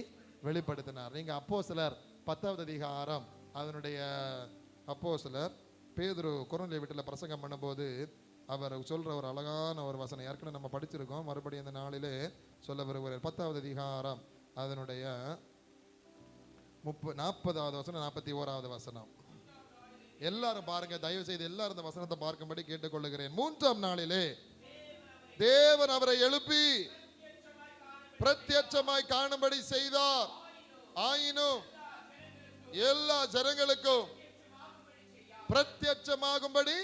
வெளிப்படுத்தினார். நீங்க அப்போஸ்தலர் 10வது அதிகாரம் அதனுடைய அப்போஸ்தலர் பேதுரு கொரிந்தியர் வீட்டில் பிரசங்கம் பண்ணும்போது அவர் சொல்ற ஒரு அழகான ஒரு வசனம் ஏற்கனவே நம்ம படிச்சிருக்கோம், மறுபடியும் இந்த நாளிலே சொல்ல விரும்புகிறார். 10வது அதிகாரம் அதனுடைய 40வது வசனம் 41வது வசனம். எல்லாரும் பாருங்க, தயவு செய்து எல்லாரும் இந்த வசனத்தை பார்க்கும்படி கேட்டுக்கொள்ளுகிறேன். 3ஆம் நாளிலே தேவன் அவரை எழுப்பி பிரத்யட்சமாய் காணும்படி செய்தார். ஆயினும் எல்லா ஜனங்களுக்கும் பிரத்யட்சமாகும்படி.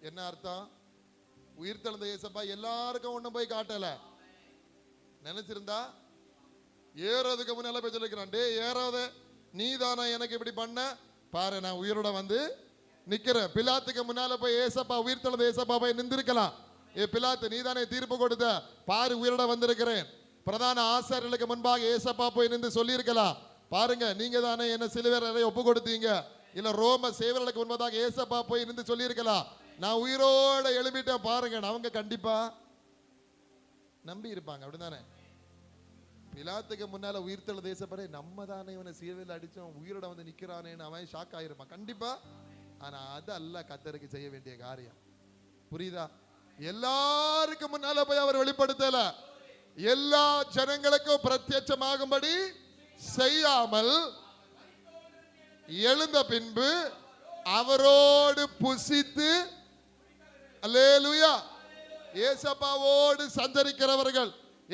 என்ன அர்த்தம்? உயிர் தெழுந்த இயேசப்பா எல்லாருக்கும் ஒண்ணும் போய் காட்டல. நினைச்சிருந்தா ஏறதுக்கு முன்னால போய் சொல்லிக்கிறான், டே ஏறாத, நீ தானே எனக்கு இப்படி பண்ண பாரு, நான் உயிரோட வந்து நிக்கிறேன். பிலாத்துக்கு முன்னால போய் ஏசப்பா, உயிர் தெழுந்த ஏசப்பா போய் நின்றுருக்கலாம். ஏ பிலாத்து, நீ தானே தீர்ப்பு கொடுத்த பாரு, உயிரோட வந்திருக்கிறேன். பிரதான ஆசாரியர்களுக்கு முன்பாக ஏசப்பா போய் நின்று சொல்லி இருக்கலாம், பாருங்க நீங்க தானே என்ன சிலுவையில ஒப்பு கொடுத்தீங்க. இல்ல ரோம சேவர்களுக்கு முன்பதாக ஏசப்பா போய் நின்று சொல்லி இருக்கலாம், நான் உயிரோட எழுப்பிட்டேன் பாருங்க. அவங்க கண்டிப்பா நம்பி இருப்பாங்க. அப்படிதானே? பிலாத்துக்கு முன்னால உயிர் தெழுந்த இயேசப்பா, நம்ம தானே இவனை சிலுவையில் அடிச்சோம், உயிரோட வந்து நிக்கிறானேன்னு அவன் ஷாக் ஆயிருப்பான் கண்டிப்பா. ஆனா அது அல்ல கர்த்தருக்கு செய்ய வேண்டிய காரியம். புரியுதா? எல்லாருக்கும் முன்னால போய் அவர் வெளிப்படுத்தல. எல்லா ஜனங்களுக்கும் பிரத்யட்சமாகும்படி செய்யாமல் எழுந்த பின்பு அவரோடு புசித்து, அல்லேலூயா, ஏசப்பாவோடு சஞ்சரிக்கிறவர்கள்,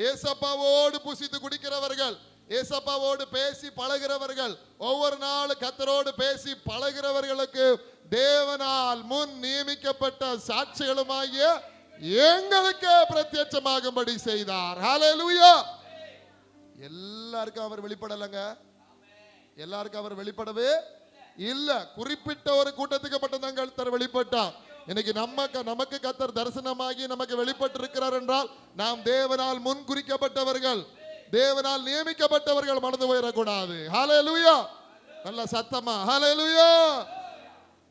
ஏசப்பாவோடு புசித்து குடிக்கிறவர்கள், ஏசப்பாவோடு பேசி பழகிறவர்கள், ஒவ்வொரு நாள் கர்த்தரோடு பேசி பழகிறவர்களுக்கு தேவனால் முன் நியமிக்கப்பட்ட சாட்சிகளுமாகிய எங்களுக்கு பிரத்யட்சமாகும்படி செய்தார். ஹல்லேலூயா. எல்லாருக்கும் அவர் வெளிப்படலங்க, எல்லாருக்கும் அவர் வெளிப்படவே இல்ல. குறிப்பிட்ட ஒரு கூட்டத்துக்கு மட்டும்தான் கர்த்தர் வெளிப்பட்டார். இன்னைக்கு நமக்கு கர்த்தர் தரிசனமாகி நமக்கு வெளிப்பட்டு இருக்கிறார் என்றால் நாம் தேவனால் முன் குறிக்கப்பட்டவர்கள், தேவனால் நியமிக்கப்பட்டவர்கள். மறந்து போயிடக்கூடாது. ஹல்லேலூயா. நல்ல சத்தமா ஹல்லேலூயா.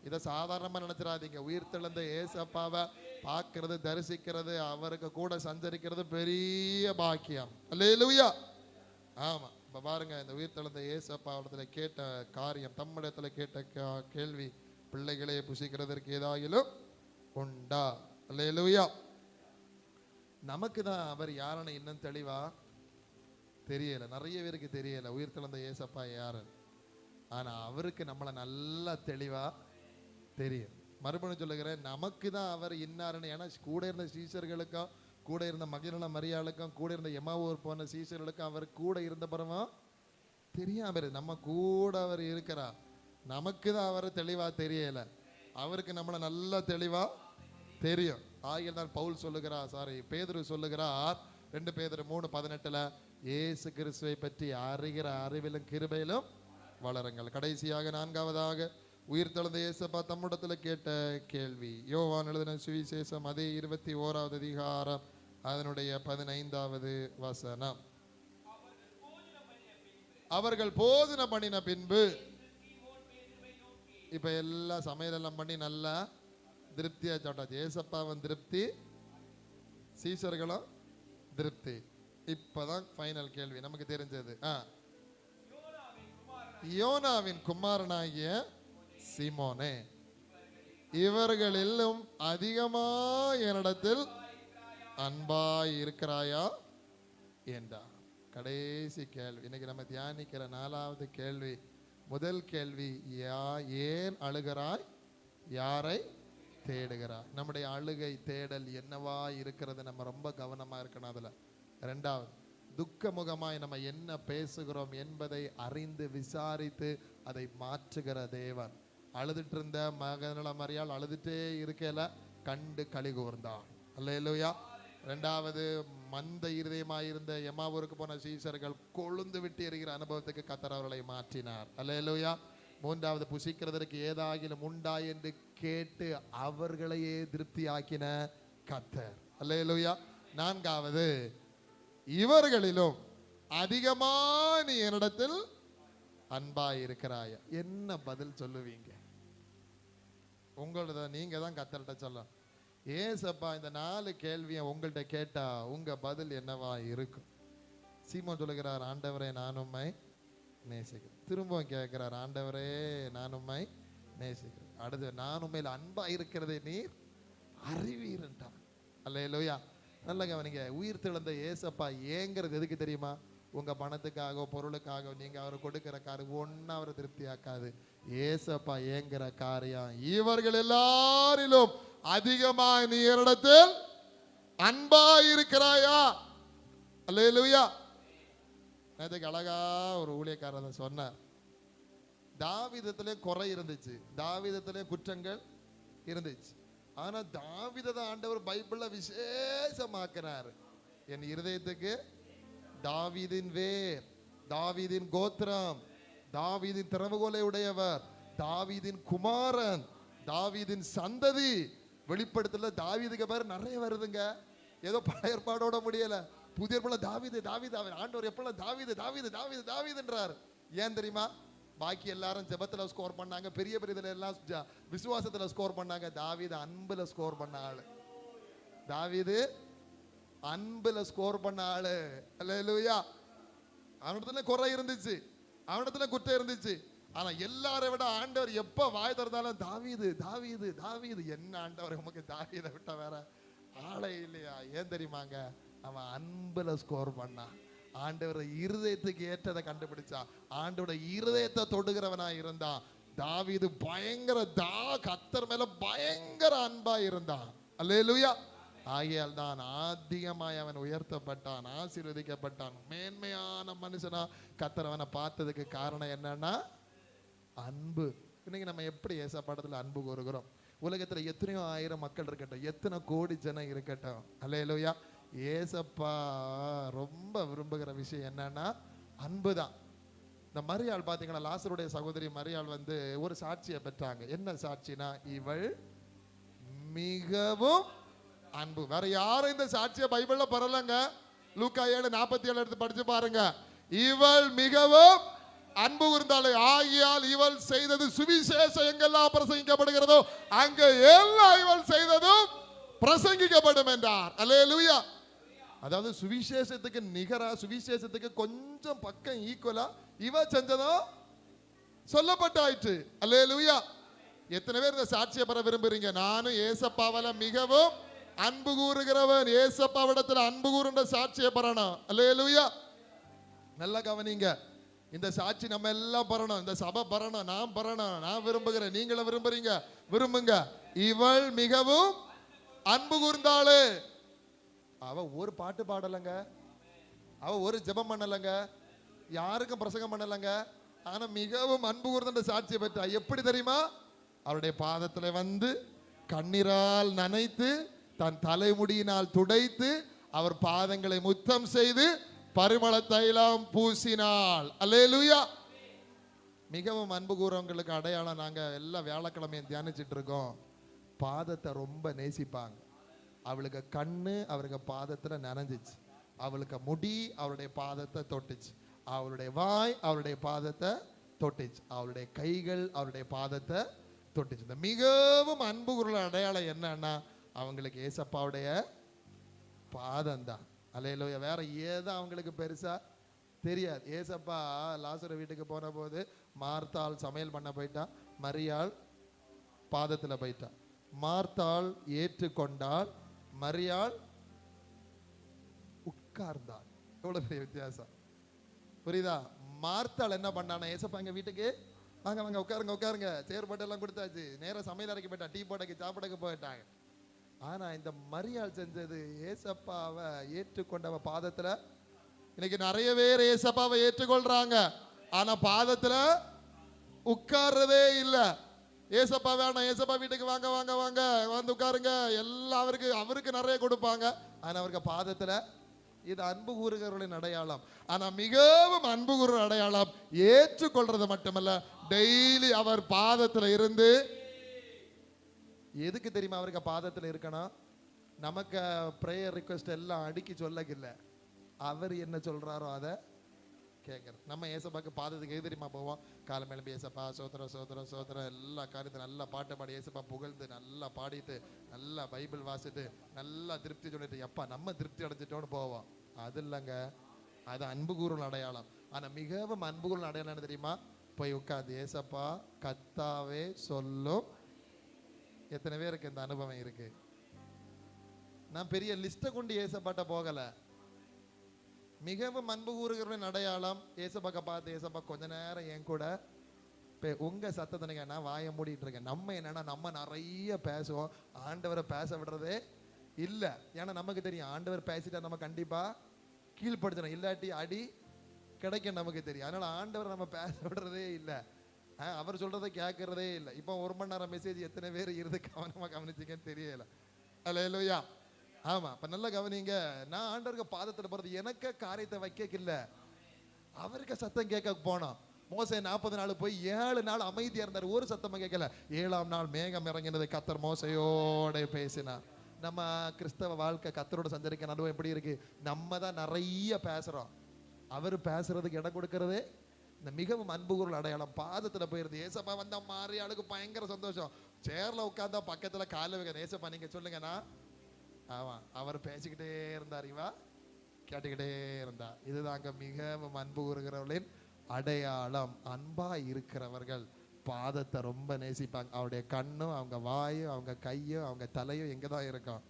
இதை சாதாரணமா நினைச்சிடாதீங்க. உயிர்த்தெழுந்த ஏசப்பாவை பார்க்கிறது, தரிசிக்கிறது, அவருக்கு கூட சஞ்சரிக்கிறது பெரிய பாக்கியம். அல்லேலூயா. ஆமா, இப்ப பாருங்க, இந்த உயிர்த்தெழுந்த ஏசப்பா இடத்துல கேட்ட காரியம், தம்மிடத்துல கேட்ட கேள்வி, பிள்ளைகளே புசிக்கிறதற்கு ஏதாயிலும் உண்டா? அல்லேலூயா. நமக்கு தான் அவர் யாருன்னு இன்னும் தெளிவா தெரியல, நிறைய பேருக்கு தெரியல உயிர்த்தெழுந்த ஏசப்பா யாரு. ஆனா அவருக்கு நம்மளை நல்லா தெளிவா தெரியும். மறுபடியும் சொல்லுகிறேன், நமக்கு தான் அவர் இன்னாருன்னு. ஏன்னா கூட இருந்த சீஷர்களுக்கும், கூட இருந்த மகிழன மரியாளுக்கும், கூட இருந்த எம்மாவூர் போன சீஷர்களுக்கும் அவர் கூட இருந்த பரமா தெரியாம நம்ம கூட அவர் இருக்கிறார். நமக்கு தான் அவர் தெளிவா தெரியல, அவருக்கு நம்மளை நல்லா தெளிவா தெரியும். ஆகிய தான் பவுல் சொல்லுகிறார், பேதுரு சொல்லுகிறார் 2 பேதுரு 3:18, இயேசு கிறிஸ்துவை பற்றி அறிகிற அறிவிலும் கிருபையிலும் வளருங்கள். கடைசியாக 4வது உயிர்த்தெழுந்த இயேசப்பா தம்மிடத்தில் கேட்ட கேள்வி, யோவான் எழுதின சுவிசேஷம் அதே 21வது அதிகாரம் அதனுடைய 15வது வசனம். அவர்கள் போஜனம் பண்ணின பின்பு, இப்ப எல்லாம் சமையலெல்லாம் பண்ணி நல்லா திருப்தியா சாப்பிட்டாச்சு. ஏசப்பாவன் திருப்தி, சீஷர்களும் திருப்தி. இப்பதான் ஃபைனல் கேள்வி நமக்கு தெரிஞ்சது. யோனாவின் குமாரனாகிய சீமோனே, இவர்களிலும் அதிகமா என்னிடத்தில் அன்பாய் இருக்கிறாயா என்றார். கடைசி கேள்வி இன்னைக்கு நம்ம தியானிக்கிற 4வது கேள்வி. முதல் கேள்வி, ஏன் அழுகிறாய், யாரை தேடுகிறாய்? நம்முடைய அழுகை தேடல் என்னவா இருக்கிறது, நம்ம ரொம்ப கவனமா இருக்கணும் அதுல. 2வது, துக்க முகமாய் நம்ம என்ன பேசுகிறோம் என்பதை அறிந்து விசாரித்து அதை மாற்றுகிற தேவன். அழுதுட்டு இருந்த மகனல மரியாள் அழுதுட்டே இருக்கல கண்டு களி கூர்ந்தான். அல்லேலூயா. 2வது, மந்த இருதயமாயிருந்த எம்மாவூருக்கு போன சீஷர்கள் கொழுந்து விட்டு எறிகிற அனுபவத்துக்கு கர்த்தர் அவர்களை மாற்றினார். அல்லேலூயா. 3வது, புசிக்கிறதற்கு ஏதாகிலும் உண்டா என்று கேட்டு அவர்களையே திருப்தி ஆக்கின கர்த்தர். அல்லேலூயா. 4வது, இவர்களிலும் அதிகமா நீ என்னிடத்தில் அன்பாய் இருக்கிறாயா? என்ன பதில் சொல்லுவீங்க? உங்களோட நீங்க தான் கர்த்தர்கிட்ட சொல்ல. ஏசப்பா இந்த 4 கேள்வியை உங்கள்கிட்ட கேட்டா உங்க பதில் என்னவா இருக்கும்? சீமோன் சொல்லுகிறார், ஆண்டவரே நான் உம்மை நேசிக்கிறேன். திரும்பவும் கேட்கிறார், ஆண்டவரே நான் உம்மை நேசிக்கிறேன். அடுத்து, நான் உண்மையில் அன்பா இருக்கிறதை நீர் அறிவீர்ன்றான். அல்லேலூயா. நல்ல கவனிங்க, உயிர் தெழுந்த ஏசப்பா ஏங்கிறது எதுக்கு தெரியுமா? உங்க பணத்துக்காக, பொருளுக்காக நீங்க அவர் கொடுக்கிற காரியம் ஒன்னும் அவரை திருப்தி ஆக்காது. ஏசப்பா ஏங்குற காரியம், இவர்கள் எல்லாரிலும் அதிகமா நீ என்னிடத்தில் அன்பா இருக்கிறாயா? அல்லேலூயா. நேற்றுக்கு அழகா ஒரு ஊழியக்காரன் சொன்னார், தாவீதத்திலே குறை இருந்துச்சு, தாவீதத்திலே குற்றங்கள் இருந்துச்சு. ஆனா தாவீதை ஆண்டவர் பைபிள்ல விசேஷமாக்குறாரு. என் இருதயத்துக்கு தாவீதின் வேர், தாவீதின் கோத்திரம், தாவீதின் திறவுகோலை உடையவர், தாவீதின் குமாரன், தாவீதின் சந்ததி. வெளிப்படுத்தல தாவீதுக்கு பேர் நிறைய வருதுங்க. ஏதோ பழைய ஏற்பாடோட முடியல, புதிய ஏற்பாடுல தாவீது தாவீது, அவர் ஆண்டவர் எப்பெல்லாம் தாவீது தாவீது தாவீது தாவீதுன்றார். ஏன் தெரியுமா? பாக்கி எல்லாரும் ஜெபத்துல ஸ்கோர் பண்ணாங்க, பெரிய பெரிய இதுல எல்லாம் விசுவாசத்துல ஸ்கோர் பண்ணாங்க. தாவீது அன்புல ஸ்கோர் பண்ண ஆளு, தாவீது அன்புல ஸ்கோர் பண்ண ஆளு. அல்லேலூயா. அவனிடத்துல குறை இருந்துச்சு, அவனிடத்துல குற்றம் இருந்துச்சு. ஆனா எல்லாரை விட ஆண்டவர் எப்ப வாய் திறந்தாலும் தாவீது தாவீது தாவீது. என்ன ஆண்டவர் உமக்கு தாவீதை விட்ட வேற ஆளே இல்லையா? ஏன் தெரியுமாங்க? அவன் அன்புல ஸ்கோர் பண்ணான். ஆண்டவர் இருதயத்துக்கு ஏற்றதை கண்டுபிடிச்சான். ஆண்டோட இருதயத்தை தொடுகிறவனா இருந்தான். தாவீது பயங்கர கர்த்தர் மேல பயங்கர அன்பா இருந்தான். அல்லேலூயா. ஆகையால் தான் அதிகமாய் அவன் உயர்த்தப்பட்டான், ஆசீர்வதிக்கப்பட்டான். மேன்மையான மனுஷனா கர்த்தர் அவனை பார்த்ததுக்கு காரணம் என்னன்னா அன்பு. இன்னைக்கு நம்ம எப்படி ஏசப்பாடத்துல அன்பு கூறுகிறோம்? உலகத்துல எத்தனையோ ஆயிரம் மக்கள் இருக்கட்டும், எத்தனை கோடி ஜனம் இருக்கட்டும், அல்லேலூயா, ஏசப்பா ரொம்ப விரும்புகிற விஷயம் என்னன்னா அன்பு தான். இந்த மரியாள் பாத்தீங்கன்னா, லாசருடைய சகோதரி மரியாள் வந்து ஒரு சாட்சியை பெற்றாங்க. என்ன சாட்சினா, இவள் மிகவும் அன்பு. வேற யாரும் இந்த சாட்சியை பைபிள்ல பரலங்க. லூக்கா 7:47 எடுத்து படிச்சு பாருங்க. இவள் மிகவும் அன்பு கூர்ந்தாளே, ஆகியால் இவள் செய்தது சுவிசேஷம் எங்கெல்லாம் பிரசங்கிக்கப்படுகிறதோ அங்க எல்லாம் இவள் செய்ததும் பிரசங்கிக்கப்படும் என்றார். அல்லேலூயா. அதாவது சுவிசேஷத்துக்கு நிகரா, சுவிசேஷத்துக்கு கொஞ்சம் பக்கம் ஈக்குவலா இவ செஞ்சதும் சொல்லப்பட்டாயிற்று. அல்லேலூயா. எத்தனை பேர் இந்த சாட்சியை பெற விரும்புறீங்க? நானும் ஏசப்பாவல மிகவும் அன்பு கூறுகிறவன், ஏசப்பாவிடத்துல அன்பு கூறுன்ற சாட்சியை பெறணும். அல்லேலூயா. நல்லா கவனிங்க. இந்த சாட்சி நம்ம எல்லாம் பெறணும், இந்த சபை பெறணும், நான் பெறணும். நான் விரும்புகிறேன், நீங்களும் விரும்புறீங்க, விரும்புங்க. இவள் மிகவும் அன்பு கூர்ந்தாளே. அவ ஒரு பாட்டு பாடலங்க, அவ ஒரு ஜெபம் பண்ணலங்க, யாருக்கும் பிரசங்கம் பண்ணலங்க. ஆனா மிகவும் அன்பு கூர்ந்த சாட்சியை பெற்றா. எப்படி தெரியுமா? அவருடைய பாதத்துல வந்து கண்ணீரால் நனைத்து, தன் தலைமுடியினால் துடைத்து, அவர் பாதங்களை முத்தம் செய்து பரிமள தைலம் பூசினாள். அல்லேலூயா. மிகவும் அன்பு கூறவங்களுக்கு அடையாளம் நாங்க எல்லா வியாழக்கிழமையும் தியானிச்சுட்டு இருக்கோம். பாதத்தை ரொம்ப நேசிப்பாங்க. அவளுக்கு கண்ணு அவருக்கு பாதத்துல நனைஞ்சிச்சு, அவளுக்கு முடி அவருடைய பாதத்தை தொட்டுச்சு, அவளுடைய வாய் அவருடைய பாதத்தை தொட்டுச்சு, அவளுடைய கைகள் அவருடைய பாதத்தை தொட்டுச்சு. இந்த மிகவும் அன்பு கூறுற அடையாளம் என்னன்னா, அவங்களுக்கு ஏசப்பாவுடைய பாதம் தான். அல்லேலூயா. வேற ஏதோ அவங்களுக்கு பெருசா தெரியாது. ஏசப்பா லாசரு வீட்டுக்கு போன போது மார்த்தாள் சமையல் பண்ண போயிட்டா, மரியாள் பாதத்துல போயிட்டா. மார்த்தாள் ஏற்றுக்கொண்டாள், மரியாள் உட்கார்ந்தாள். எவ்வளவு பெரிய வித்தியாசம், புரியுதா? மார்த்தாள் என்ன பண்ணானா, ஏசப்பா எங்க வீட்டுக்கு வாங்க வாங்க உட்காருங்க உட்காருங்க, சேர் போட்டு எல்லாம் கொடுத்தாச்சு, நேரம் சமையல் அறைக்கு போயிட்டா, டீ போட்டக்கு சாப்பிடக்கு போயிட்டாங்க. ஆனா இந்த மரியாள் செஞ்சது, ஏசப்பாவை ஏற்றுக்கொண்டவ பாதத்துல. இன்னைக்கு நிறைய பேர் ஏசப்பாவை ஏற்றுக்கொள்றாங்க, ஆனா பாதத்துல உட்கார்றதே இல்லை. ஏசப்பா வேணாம், ஏசப்பா வீட்டுக்கு வாங்க வாங்க வாங்க வந்து உட்காருங்க, எல்லாம் அவருக்கு நிறைய கொடுப்பாங்க, ஆனா அவருக்கு பாதத்துல. இது அன்பு கூறுகிறவர்களின் அடையாளம். ஆனா மிகவும் அன்பு கூறுற அடையாளம் ஏற்றுக்கொள்றது மட்டுமல்ல, டெய்லி அவர் பாதத்துல இருந்து. எதுக்கு தெரியுமா அவருக்கு பாதத்துல இருக்கணும்? நமக்கு பிரேயர் ரிக்வெஸ்ட் எல்லாம் அடுக்கி சொல்லக்கில்ல, அவர் என்ன சொல்றாரோ அதை கேட்கறது. நம்ம ஏசப்பாக்கு பாதத்துக்கு எது தெரியுமா போவோம்? காலம் எழுப்பி ஏசப்பா சோத்திரம் சோத்திரம் சோத்திரம் எல்லா காரியத்தையும் நல்லா பாட்டு பாடி ஏசப்பா புகழ்ந்து நல்லா பாடிட்டு நல்லா பைபிள் வாசிட்டு நல்லா திருப்தி சொல்லிட்டு எப்பா நம்ம திருப்தி அடைஞ்சிட்டோன்னு போவோம். அது இல்லைங்க, அது அன்பு கூறும் அடையாளம். ஆனா மிகவும் அன்பு கூறும் அடையாளம் என்ன தெரியுமா? போய் உட்காந்து ஏசப்பா கத்தாவே சொல்லும். எத்தனை பேருக்கு இந்த அனுபவம் இருக்கு? நான் பெரிய லிஸ்ட்டை கொண்டு ஏசப்பாட்ட போகல. மிகவும் அன்பு கூறுகிறவரின் அடையாளம் ஏசப்பாக்க பார்த்து, ஏசப்பா கொஞ்ச நேரம் என் கூட உங்க சத்தத்தை நான் வாயை மூடிட்டு இருக்கேன். நம்ம என்னன்னா, நம்ம நிறைய பேசுவோம், ஆண்டவரை பேச விடுறதே இல்லை. ஏன்னா நமக்கு தெரியும் ஆண்டவர் பேசிட்டா நம்ம கண்டிப்பா கீழ்படுத்தணும், இல்லாட்டி அடி கிடைக்கும் நமக்கு தெரியும். அதனால ஆண்டவர் நம்ம பேச விடுறதே இல்லை, அவர் சொல்றதை கேட்கறதே இல்லை. இப்போ 1 மணி நேரம் மெசேஜ் எத்தனை பேர் இருந்து கவனமா கவனிச்சிங்கன்னு தெரியல. அல்லேலூயா. ஆமா, இப்ப நல்லா கவனிங்க. நான் ஆண்டவருக்கு பாதத்துல போறது எனக்கு காரியத்தை வைக்க இல்ல, அவருக்கு சத்தம் கேட்க போனோம். மோசே 40 நாள் போய் 7 நாள் அமைதியா இருந்தார், ஒரு சத்தமும் கேட்கல. 7ஆம் நாள் மேகம் இறங்கினது, கர்த்தர் மோசையோட பேசினார். நம்ம கிறிஸ்தவ வாழ்க்கை கர்த்தரோட சஞ்சரிக்க நடுவு எப்படி இருக்கு? நம்ம தான் நிறைய பேசுறோம், அவர் பேசுறதுக்கு இடம் கொடுக்கறதே. இந்த மிகவும் அன்பு கூறும் அடையாளம் பாதத்துல போயிருது. ஏசப்பா வந்தா மாறி ஆளுக்கு பயங்கர சந்தோஷம். சேர்ல உட்கார்ந்தா பக்கத்துல கால வைக்க, ஏசப்பா நீங்க சொல்லுங்கண்ணா. ஆமா, அவர் பேசிக்கிட்டே இருந்தார், இவா கேட்டுக்கிட்டே இருந்தா. இதுதாங்க மிகவும் அன்பு கூறுகிறவர்களின் அடையாளம். அன்பா இருக்கிறவர்கள் பாதத்தை ரொம்ப நேசிப்பாங்க. அவருடைய கண்ணும் அவங்க வாயும் அவங்க கையும் அவங்க தலையும் எங்கதான் இருக்கும்?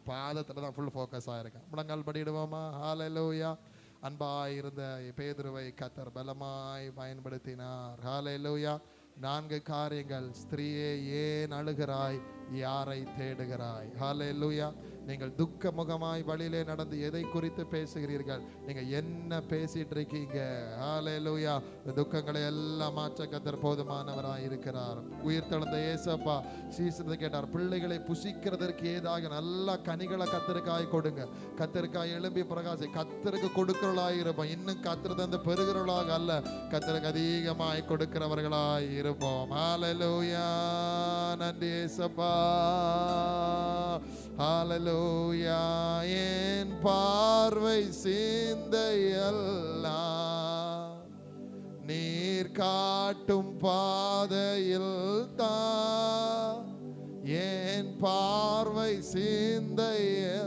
பாதத்தில் தான் ஃபுல் ஃபோக்கஸ் ஆகிருக்கேன். முழங்கால் படிடுவோமா? ஹல்லேலூயா. அன்பாயிருந்த பேதுருவை கர்த்தர் பலமாய் பயன்படுத்தினார். ஹல்லேலூயா. 4 காரியங்கள். ஸ்திரீயே ஏன் அழுகிறாய், யாரை தேடுகிறாய்? ஹல்லேலூயா. நீங்கள் துக்க முகமாய் வழியிலே நடந்து எதை குறித்து பேசுகிறீர்கள்? நீங்க என்ன பேசிட்டு இருக்கீங்க? ஹல்லேலூயா. துக்கங்களை எல்லாம் மாற்ற கர்த்தர் போதுமானவராய் இருக்கிறார். உயிர் தெழுந்த இயேசப்பா சீசத்தை கேட்டார், பிள்ளைகளை புசிக்கிறதற்கு ஏதாக நல்ல கனிகளை கர்த்தருக்காய் கொடுங்க. கர்த்தருக்காய் எழும்பி பிரகாசி. கர்த்தருக்கு கொடுக்கிறவர்களாய் இருப்போம். இன்னும் கர்த்தர் தந்து பெறுகிறவர்களாக அல்ல, கர்த்தருக்கு அதிகமாய் கொடுக்கிறவர்களாய் இருப்போம். ஹல்லேலூயா. நன்றி இயேசப்பா. ஹல்லேலூயா. என் பார்வை சிந்தையெல்லாம் நீர் காட்டும் பாதையில் தான். என் பார்வை சிந்தையெல்லாம்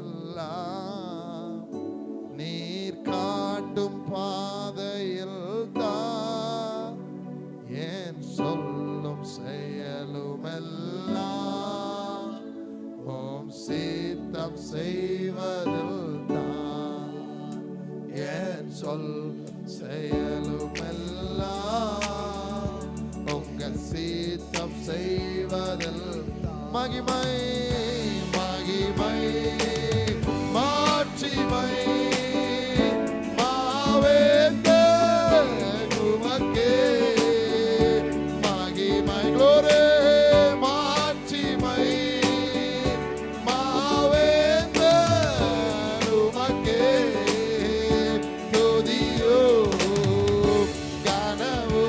நீர் காட்டும் பாதையில் தான். என் சொல்லும் செயலும் எல்லாம் ஓம் சித்தம் செய்வதில் தான். என் சொல் செயலும் எல்லாம் உங்க சித்தம் செய்வதில் மகிமை மகிமை மாட்சிமை மாவேந்தர் உமக்கே மகிமை glory மாட்சிமை மாவேந்தர் உமக்கே துதியோ கனவோ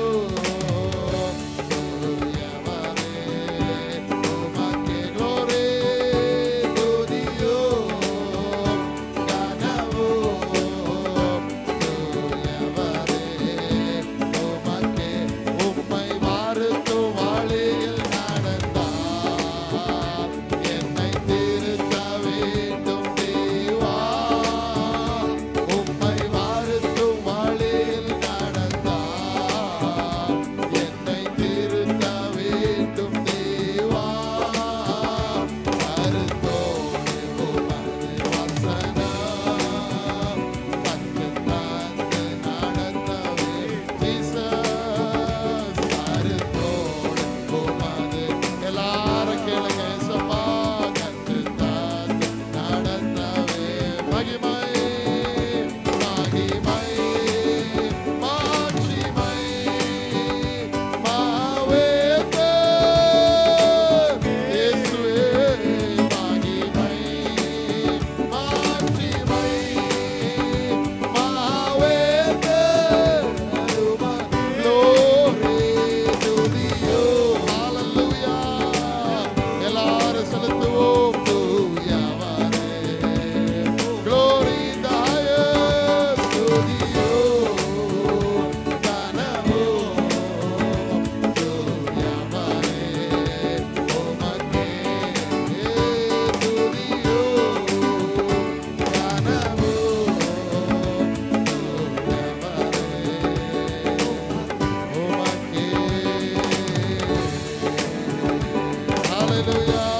Hallelujah.